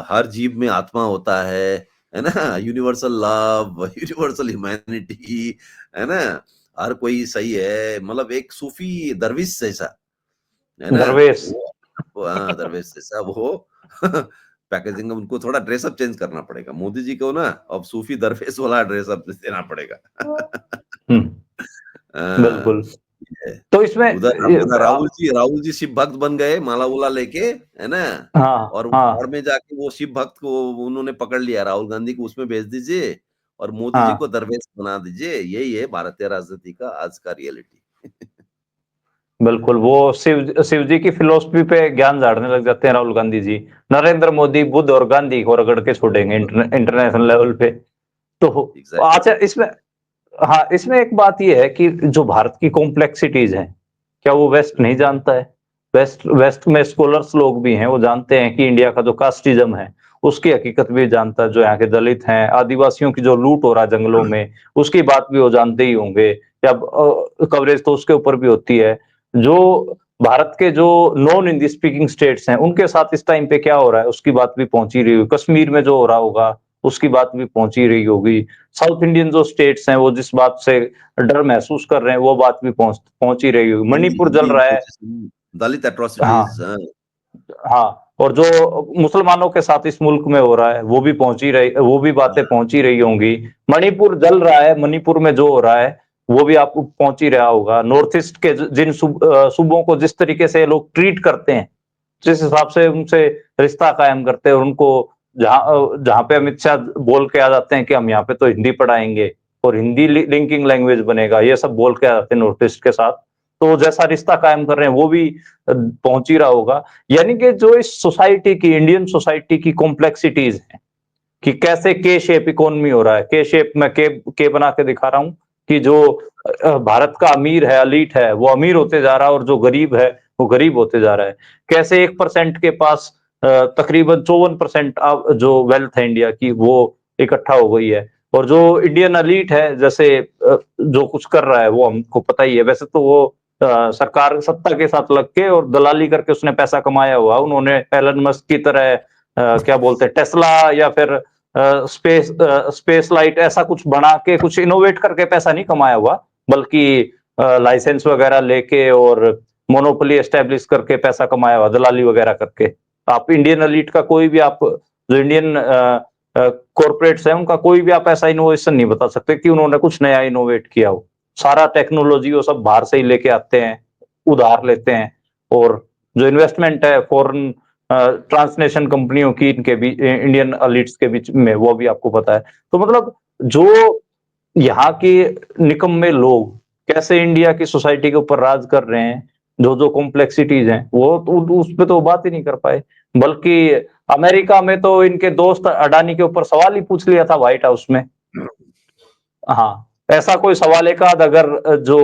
हर जीव में आत्मा होता है ना? यूनिवर्सल लव, यूनिवर्सल ह्यूमैनिटी, है ना? हर कोई सही है, मतलब एक सूफी दरवेश जैसा, है ना? दरवेश। वो हाँ, दरवेश जैसा वो पैकेजिंग में उनको थोड़ा ड्रेस अप चेंज करना पड़ेगा। मोदी जी को ना अब सूफी दरवेश वाला ड्रेस अप देना पड़ेगा। हुँ, हाँ, बिल्कुल। ये है। तो इसमें उधर ये हमारा राहुल जी शिव भक्त बन गए माला-वाला लेके, है ना? हाँ, और पहाड़ हाँ, में जाके वो शिव भक्त को उन्होंने पकड़ लिया, राहुल गांधी को उसमें भेज दीजिए और मोदी जी हाँ। को दरवेश बना दीजिए। यही है भारतीय राजनीति का आज का रियलिटी। बिल्कुल, वो शिव जी की फ़िलॉसफ़ी पे ज्ञान झाड़ने लग जाते हैं राहुल गांधी जी। नरेंद्र मोदी, बुद्ध और गांधी को रगड़ के छोड़ेंगे इंटरनेशनल लेवल पे। तो एग्ज़ैक्टली। अच्छा इसमें हाँ, इसमें एक बात ये है कि जो भारत की कॉम्प्लेक्सिटीज़ हैं, क्या वो वेस्ट नहीं जानता है? वेस्ट वेस्ट में स्कॉलर्स लोग भी हैं, वो जानते हैं कि इंडिया का जो कास्टिज़्म है, उसकी हकीकत भी जानता है, जो यहाँ के दलित हैं, आदिवासियों की जो लूट हो रहा है जंगलों में, उसकी बात भी वो जानते ही होंगे या कवरेज तो उसके ऊपर भी होती है। जो भारत के जो नॉन हिंदी स्पीकिंग स्टेट्स हैं, उनके साथ इस टाइम पे क्या हो रहा है, उसकी बात भी पहुँच ही रही होगी। कश्मीर में जो हो रहा होगा, उसकी बात भी पहुँच ही रही होगी। साउथ इंडियन जो स्टेट्स हैं, वो जिस बात से डर महसूस कर रहे हैं, वो बात भी पहुँच पहुँच ही रही होगी। हिंदी मणिपुर जल हिंदी रहा है इन्फोसिस, दलित एट्रोसिटीज़, हाँ, हाँ, हाँ, और जो मुसलमानों के साथ इस मुल्क में हो रहा है, वो भी बातें हाँ, पहुँच ही रही होंगी। मणिपुर जल रहा है, मणिपुर में जो हो रहा है, वो भी आपको पहुँच ही रहा होगा। नॉर्थ ईस्ट के जिन सूबों को जिस तरीके से लोग ट्रीट करते हैं, जिस हिसाब से उनसे रिश्ता कायम करते हैं और उनको जहाँ पे अमित शाह बोल के आ जाते हैं कि हम यहाँ पे तो हिंदी पढ़ाएँगे और हिंदी लिंकिंग लैंग्वेज बनेगा, ये सब बोल के आ जाते हैं नॉर्थ ईस्ट के साथ। तो जैसा रिश्ता कायम कर रहे हैं, वो भी पहुँच ही रहा होगा। यानी कि जो इस सोसाइटी की इंडियन सोसाइटी की कॉम्प्लेक्सिटीज़ हैं, कि कैसे के शेप इकोनॉमी हो रहा है। के शेप में के बना के दिखा रहा हूँ कि जो भारत का अमीर है, एलीट है, वो अमीर होते जा रहा है और जो गरीब है, वो गरीब होते जा रहा है। कैसे 1% के पास तकरीबन 54% जो वेल्थ है इंडिया की, वो इकट्ठा हो गई है। और जो इंडियन एलीट है, जैसे जो कुछ कर रहा है, वो हमको पता ही है। वैसे तो वो सरकार सत्ता के साथ लग के और दलाली करके उसने पैसा कमाया हुआ। उन्होंने एलन मस्क की तरह क्या बोलते हैं टेस्ला या फिर स्पेस लाइट ऐसा कुछ बना के कुछ इनोवेट करके पैसा नहीं कमाया हुआ, बल्कि लाइसेंस वगैरह लेके और मोनोपोली एस्टेब्लिश करके पैसा कमाया हुआ, दलाली वगैरह करके। आप इंडियन एलीट का कोई भी आप जो इंडियन कॉर्पोरेट्स हैं, उनका कोई भी आप ऐसा इनोवेशन नहीं बता सकते कि उन्होंने कुछ नया इनोवेट किया हो। सारा टेक्नोलॉजी वो सब बाहर से ही लेके आते हैं, उधार लेते हैं और जो इन्वेस्टमेंट है फॉरेन ट्रांसनेशन कंपनियों की इनके बीच इंडियन एलिट्स के बीच में वो भी आपको पता है। तो मतलब जो यहाँ के निकम्मे लोग कैसे इंडिया की सोसाइटी के ऊपर राज कर रहे हैं, जो-जो कॉम्प्लेक्सिटीज़ हैं, वो तो उस पे तो बात ही नहीं कर पाए। बल्कि अमेरिका में तो इनके दोस्त अडानी के ऊपर सवाल ही पूछ लिया था व्हाइट हाउस में। हाँ, ऐसा कोई सवाल एक आध अगर जो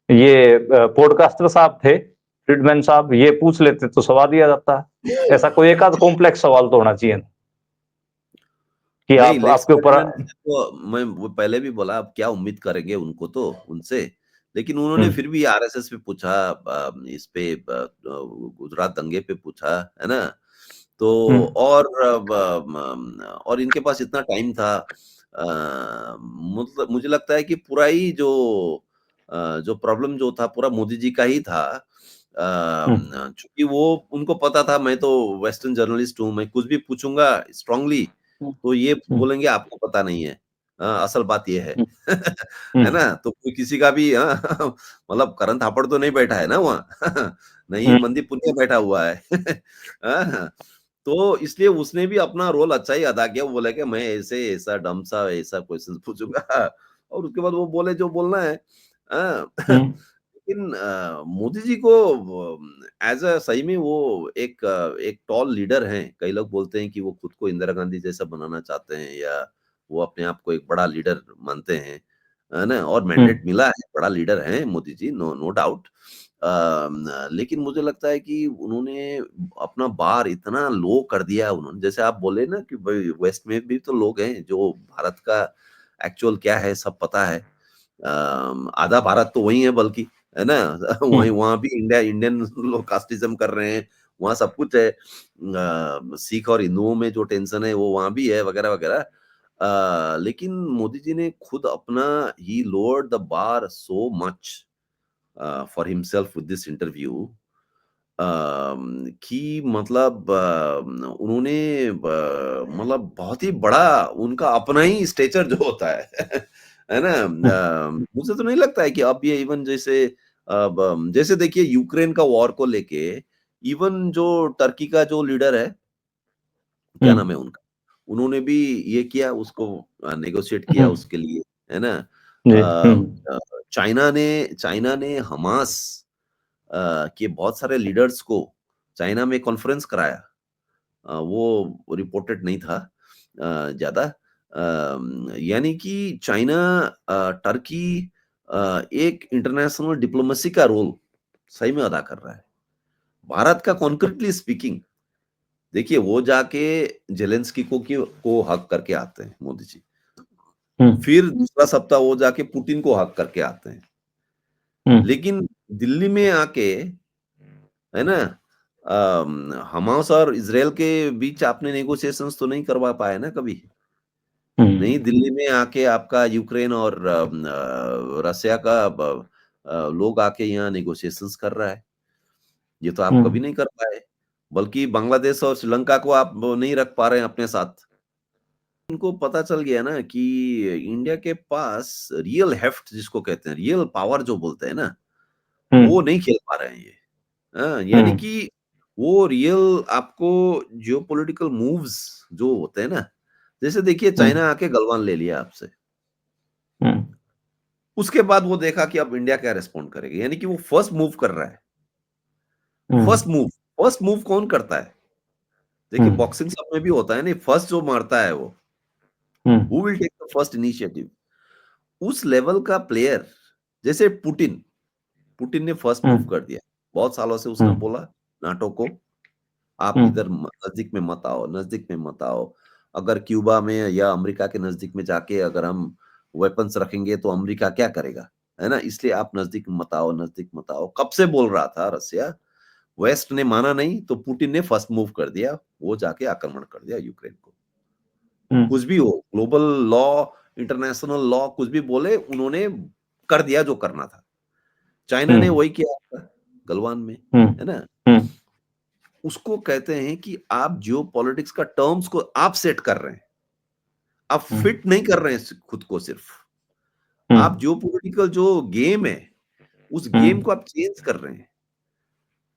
ये पॉडकास्टर साहब थे, फ्रीडमैन साहब, ये पूछ लेते तो सवाल दिया जाता। ऐसा कोई एक आध कॉम्प्लेक्स सवाल तो होना चाहिए कि नहीं, आप लेक्स आपके ऊपर फर्डिनेंड से तो मैं वो पहले भी बोला, अब क्या उम्मीद करेंगे उनको तो उनसे। लेकिन उन्होंने हुँ, फिर भी आरएसएस पे पूछा, इस पे गुजरात दंगे पे पूछा, है ना? हुँ, तो और और इनके पास इतना टाइम था, मतलब मुझे लगता है कि पूरा ही जो प्रॉब्लम जो था पूरा मोदी जी का ही था। हुँ, चूँकि वो उनको पता था मैं तो वेस्टर्न जर्नलिस्ट हूँ, मैं कुछ भी पूछूँगा स्ट्रांगली हुँ, तो ये हुँ, बोलेंगे आपको पता नहीं है। असल बात ये है। हुँ, है हुँ, ना? तो कोई किसी का भी मतलब करण थापड़ तो नहीं बैठा है ना वहाँ। नहीं हुँ, मंदीप पुनिया बैठा हुआ है। हाँ, तो इसलिए उसने भी अपना रोल अच्छा ही अदा किया। वो बोला कि मैं ऐसे ऐसा डम सा ऐसा क्वेश्चन पूछूँगा और उसके बाद वो बोले जो बोलना है। हुँ, लेकिन मोदी जी को एज़ अ सही में वो एक टॉल लीडर हैं। कई लोग बोलते हैं कि वो खुद को इंदिरा गांधी जैसा बनाना चाहते हैं या वो अपने आप को एक बड़ा लीडर मानते हैं, है ना? और हुँ, मैंडेट मिला है, बड़ा लीडर हैं Modi ji, no no doubt. लेकिन मुझे लगता है कि उन्होंने अपना बार इतना लो कर दिया उन्होंने, जैसे आप बोले ना कि भई वेस्ट में भी तो लोग हैं जो भारत का एक्चुअल क्या है सब पता है। आधा भारत तो वही है बल्कि, है ना? हुँ, वहीं वहाँ भी इंडियन लोग कास्टिज़्म कर रहे हैं, वहाँ सब कुछ है। सिख और हिंदुओं में जो टेंशन है वो वहाँ भी है वगैरह-वगैरह। लेकिन मोदी जी ने खुद अपना ही lowered the bar so much for himself with this interview कि मतलब उन्होंने मतलब बहुत ही बड़ा उनका अपना ही स्टेचर जो होता है, है ना? हुँ, मुझे तो नहीं लगता है कि अब ये इवन जैसे जैसे देखिए यूक्रेन का वॉर को लेके इवन जो टर्की का जो लीडर है, क्या हुँ, नाम है उनका? उन्होंने भी ये किया उसको नेगोशिएट हुँ, किया उसके लिए, है ना? जी, हुँ, अ अ, चाइना ने हमास के बहुत सारे लीडर्स को चाइना में कॉन्फ्रेंस कराया। वो रिपोर्टेड नहीं था ज़्यादा। यानी कि चाइना टर्की एक इंटरनेशनल डिप्लोमेसी का रोल सही में अदा कर रहा है। भारत का कॉन्क्रीटली स्पीकिंग देखिए वो जाके ज़ेलेंस्की को हग करके आते हैं मोदी जी। हुँ, फिर दूसरा सप्ताह वो जाके पुतिन को हग करके आते हैं। हुँ, लेकिन दिल्ली में आके, है ना? हमास और इज़राइल के बीच आपने नेगोशिएशंस तो नहीं करवा पाए ना कभी। हुँ, नहीं दिल्ली में आके आपका यूक्रेन और रसिया का लोग आके यहाँ नेगोशिएशंस कर रहा है। ये तो आप हुँ, कभी नहीं कर पाए। बल्कि बांग्लादेश और श्रीलंका को आप वो नहीं रख पा रहे हैं अपने साथ। उनको पता चल गया ना कि इंडिया के पास रियल हेफ्ट जिसको कहते हैं, रियल पावर जो बोलते हैं ना, हुँ, वो नहीं खेल पा रहे हैं ये। हाँ, हुँ, यानी कि वो रियल आपको जियोपॉलिटिकल मूव्स जो होते हैं ना, जैसे देखिए हुँ, चाइना आके गलवान ले लिया आपसे। हुँ, उसके बाद वो देखा कि अब इंडिया क्या रिस्पॉन्ड करेगी, यानी कि वो फर्स्ट मूव कर रहा है। हुँ, फर्स्ट मूव कौन करता है? हुँ, देखिए बॉक्सिंग सब में भी होता है नहीं, फर्स्ट जो मारता है वो, हुँ, who will take the first initiative? उस लेवल का प्लेयर जैसे पुतिन, पुतिन ने फर्स्ट हुँ, मूव कर दिया। बहुत सालों से हुँ, उसने बोला नाटो को, आप हुँ, इधर नज़दीक में मत आओ, नज़दीक में मत आओ। अगर क्यूबा में या अमेरिका के नज़दीक में जाके अगर हम वेपन्स रखेंगे तो अमेरिका क्या करेगा? है ना? इसलिए आप नज़दीक मत आओ, नज़दीक मत आओ। कब से बोल रहा था रसिया, वेस्ट ने माना नहीं तो पुतिन ने फर्स्ट मूव कर दिया। वो जाके आक्रमण कर दिया यूक्रेन को। हुँ, कुछ भी हो, ग्लोबल लॉ, इंटरनेशनल लॉ कुछ भी बोले, उन्होंने कर दिया जो करना था। चाइना हुँ, ने वही किया आपका गलवान में, हुँ, है ना? हुँ, उसको कहते हैं कि आप जियोपॉलिटिक्स का टर्म्स को आप सेट कर रहे हैं। आप हुँ, फिट नहीं कर रहे हैं खुद को सिर्फ। हुँ, आप जियोपॉलिटिकल जो गेम है, उस हुँ, गेम को आप चेंज कर रहे हैं।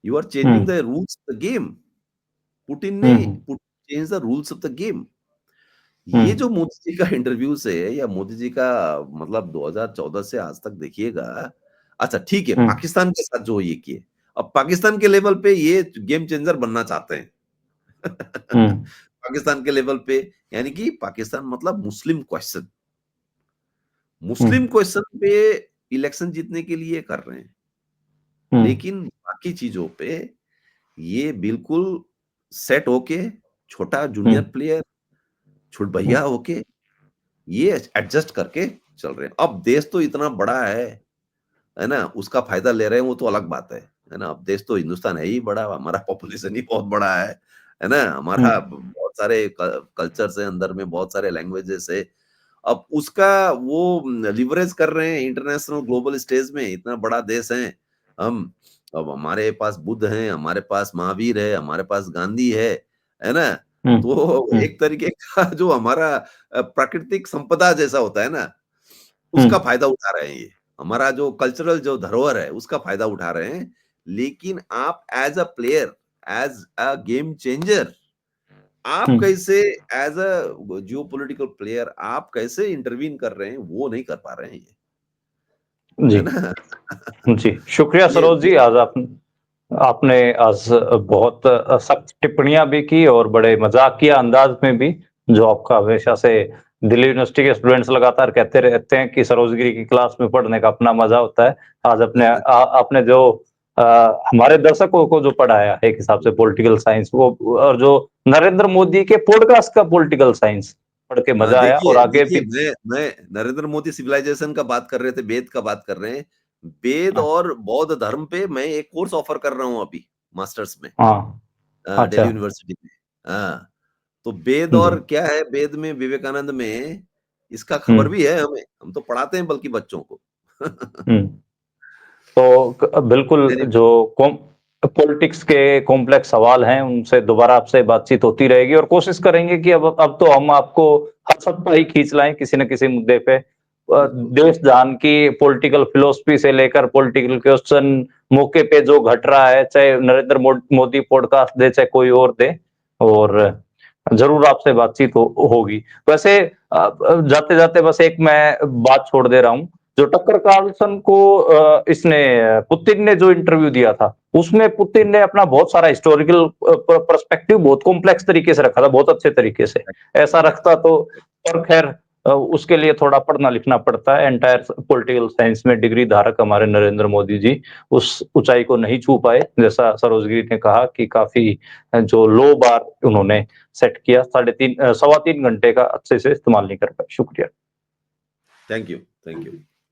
You are hmm, changing the rules of the game. Putin ने hmm, hmm, change the rules of the game. हुँ, ये जो मोदी जी का इंटरव्यू से या मोदी जी का मतलब 2014 से आज तक देखिएगा, अच्छा ठीक है, हुँ, पाकिस्तान के साथ जो ये किए, अब पाकिस्तान के लेवल पे ये गेम चेंजर बनना चाहते हैं। हुँ, पाकिस्तान के लेवल पे यानी कि पाकिस्तान मतलब मुस्लिम क्वेश्चन। हुँ, मुस्लिम क्वेश्चन पे इलेक्शन जीतने के लिए कर रहे हैं। हुँ, लेकिन बाकी चीज़ों पे ये बिल्कुल सेट होके छोटा हुँ, जूनियर प्लेयर, छुट हुँ, भैया होके ये एडजस्ट करके चल रहे हैं। अब देश तो इतना बड़ा है ना? उसका फ़ायदा ले रहे हैं वो तो अलग बात है ना? अब देश तो हिंदुस्तान है ही बड़ा, हमारा पॉपुलेशन ही बहुत बड़ा है ना? हुँ, हमारा बहुत सारे कल्चर्स हैं अंदर में, बहुत सारे लैंग्वेजेस है। अब उसका वो लिवरेज कर रहे हैं इंटरनेशनल ग्लोबल स्टेज में, इतना बड़ा देश है हम। अब हमारे पास बुद्ध हैं, हमारे पास महावीर है, हमारे पास गांधी है ना? तो एक तरीके का जो हमारा प्राकृतिक संपदा जैसा होता है ना, उसका फ़ायदा उठा रहे हैं ये। हमारा जो कल्चरल जो धरोहर है, उसका फ़ायदा उठा रहे हैं। लेकिन आप as a player, as a game changer, आप कैसे एज़ अ जियोपॉलिटिकल प्लेयर आप कैसे इंटरवीन कर रहे हैं, वो नहीं कर पा रहे हैं ये, जी, है ना? जी। शुक्रिया ये सरोज जी, आज आपने आज बहुत सख्त टिप्पणियाँ भी की और बड़े मज़ाकिया अंदाज़ में भी, जो आपका हमेशा से दिल्ली यूनिवर्सिटी के स्टूडेंट्स लगातार कहते रहते हैं कि सरोजगिरी की क्लास में पढ़ने का अपना मज़ा होता है। आज आपने जो अ, हमारे दर्शकों को जो पढ़ाया एक हिसाब से पॉलिटिकल साइंस वो, और जो नरेंद्र मोदी के पॉडकास्ट का पॉलिटिकल साइंस पढ़ के मज़ा आया और देखिए आगे देखिए भी। मैं नरेंद्र मोदी सिविलाइजेशन का बात कर रहे थे, वेद का बात कर रहे हैं। वेद हाँ, और बौद्ध धर्म पे मैं एक कोर्स ऑफर कर रहा हूँ अभी, मास्टर्स में, हाँ, दिल्ली अच्छा, यूनिवर्सिटी में। हाँ, तो वेद जी, और क्या है, वेद में विवेकानंद में इसका हुँ, खबर भी है हमें, हम तो पढ़ाते हैं बल्कि बच्चों को। हुँ। तो बिल्कुल वेरी जो कॉम पॉलिटिक्स के कॉम्प्लेक्स सवाल हैं, उनसे दोबारा आपसे बातचीत होती रहेगी और कोशिश करेंगे कि अब तो हम आपको हर सप्ताह ही खींच लाएँ किसी न किसी मुद्दे पे। बिल्कुल। देश-जान की पॉलिटिकल फिलॉसफी से लेकर पॉलिटिकल क्वेश्चन, मौके पे जो घट रहा है, चाहे नरेंद्र मोदी पॉडकास्ट दे, चाहे कोई और दे, और ज़रूर आपसे बातचीत होगी। वैसे जाते-जाते बस एक मैं बात छोड़ दे रहा हूँ, जो टक्कर कार्लसन को इसने पुतिन ने जो इंटरव्यू दिया था, उसमें पुतिन ने अपना बहुत सारा हिस्टोरिकल पर्सपेक्टिव बहुत कॉम्प्लेक्स तरीके से रखा था, बहुत अच्छे तरीके से। ऐसा रखता तो, पर खैर उसके लिए थोड़ा पढ़ना लिखना पड़ता है। एंटायर पॉलिटिकल साइंस में डिग्री धारक हमारे नरेंद्र मोदी जी उस ऊंचाई को नहीं छू पाए, जैसा सरोजगिरी ने कहा कि काफी जो लो बार उन्होंने सेट किया, 3.5 सवा 3 घंटे का अच्छे से इस्तेमाल नहीं कर पाए। शुक्रिया। Thank you, thank you.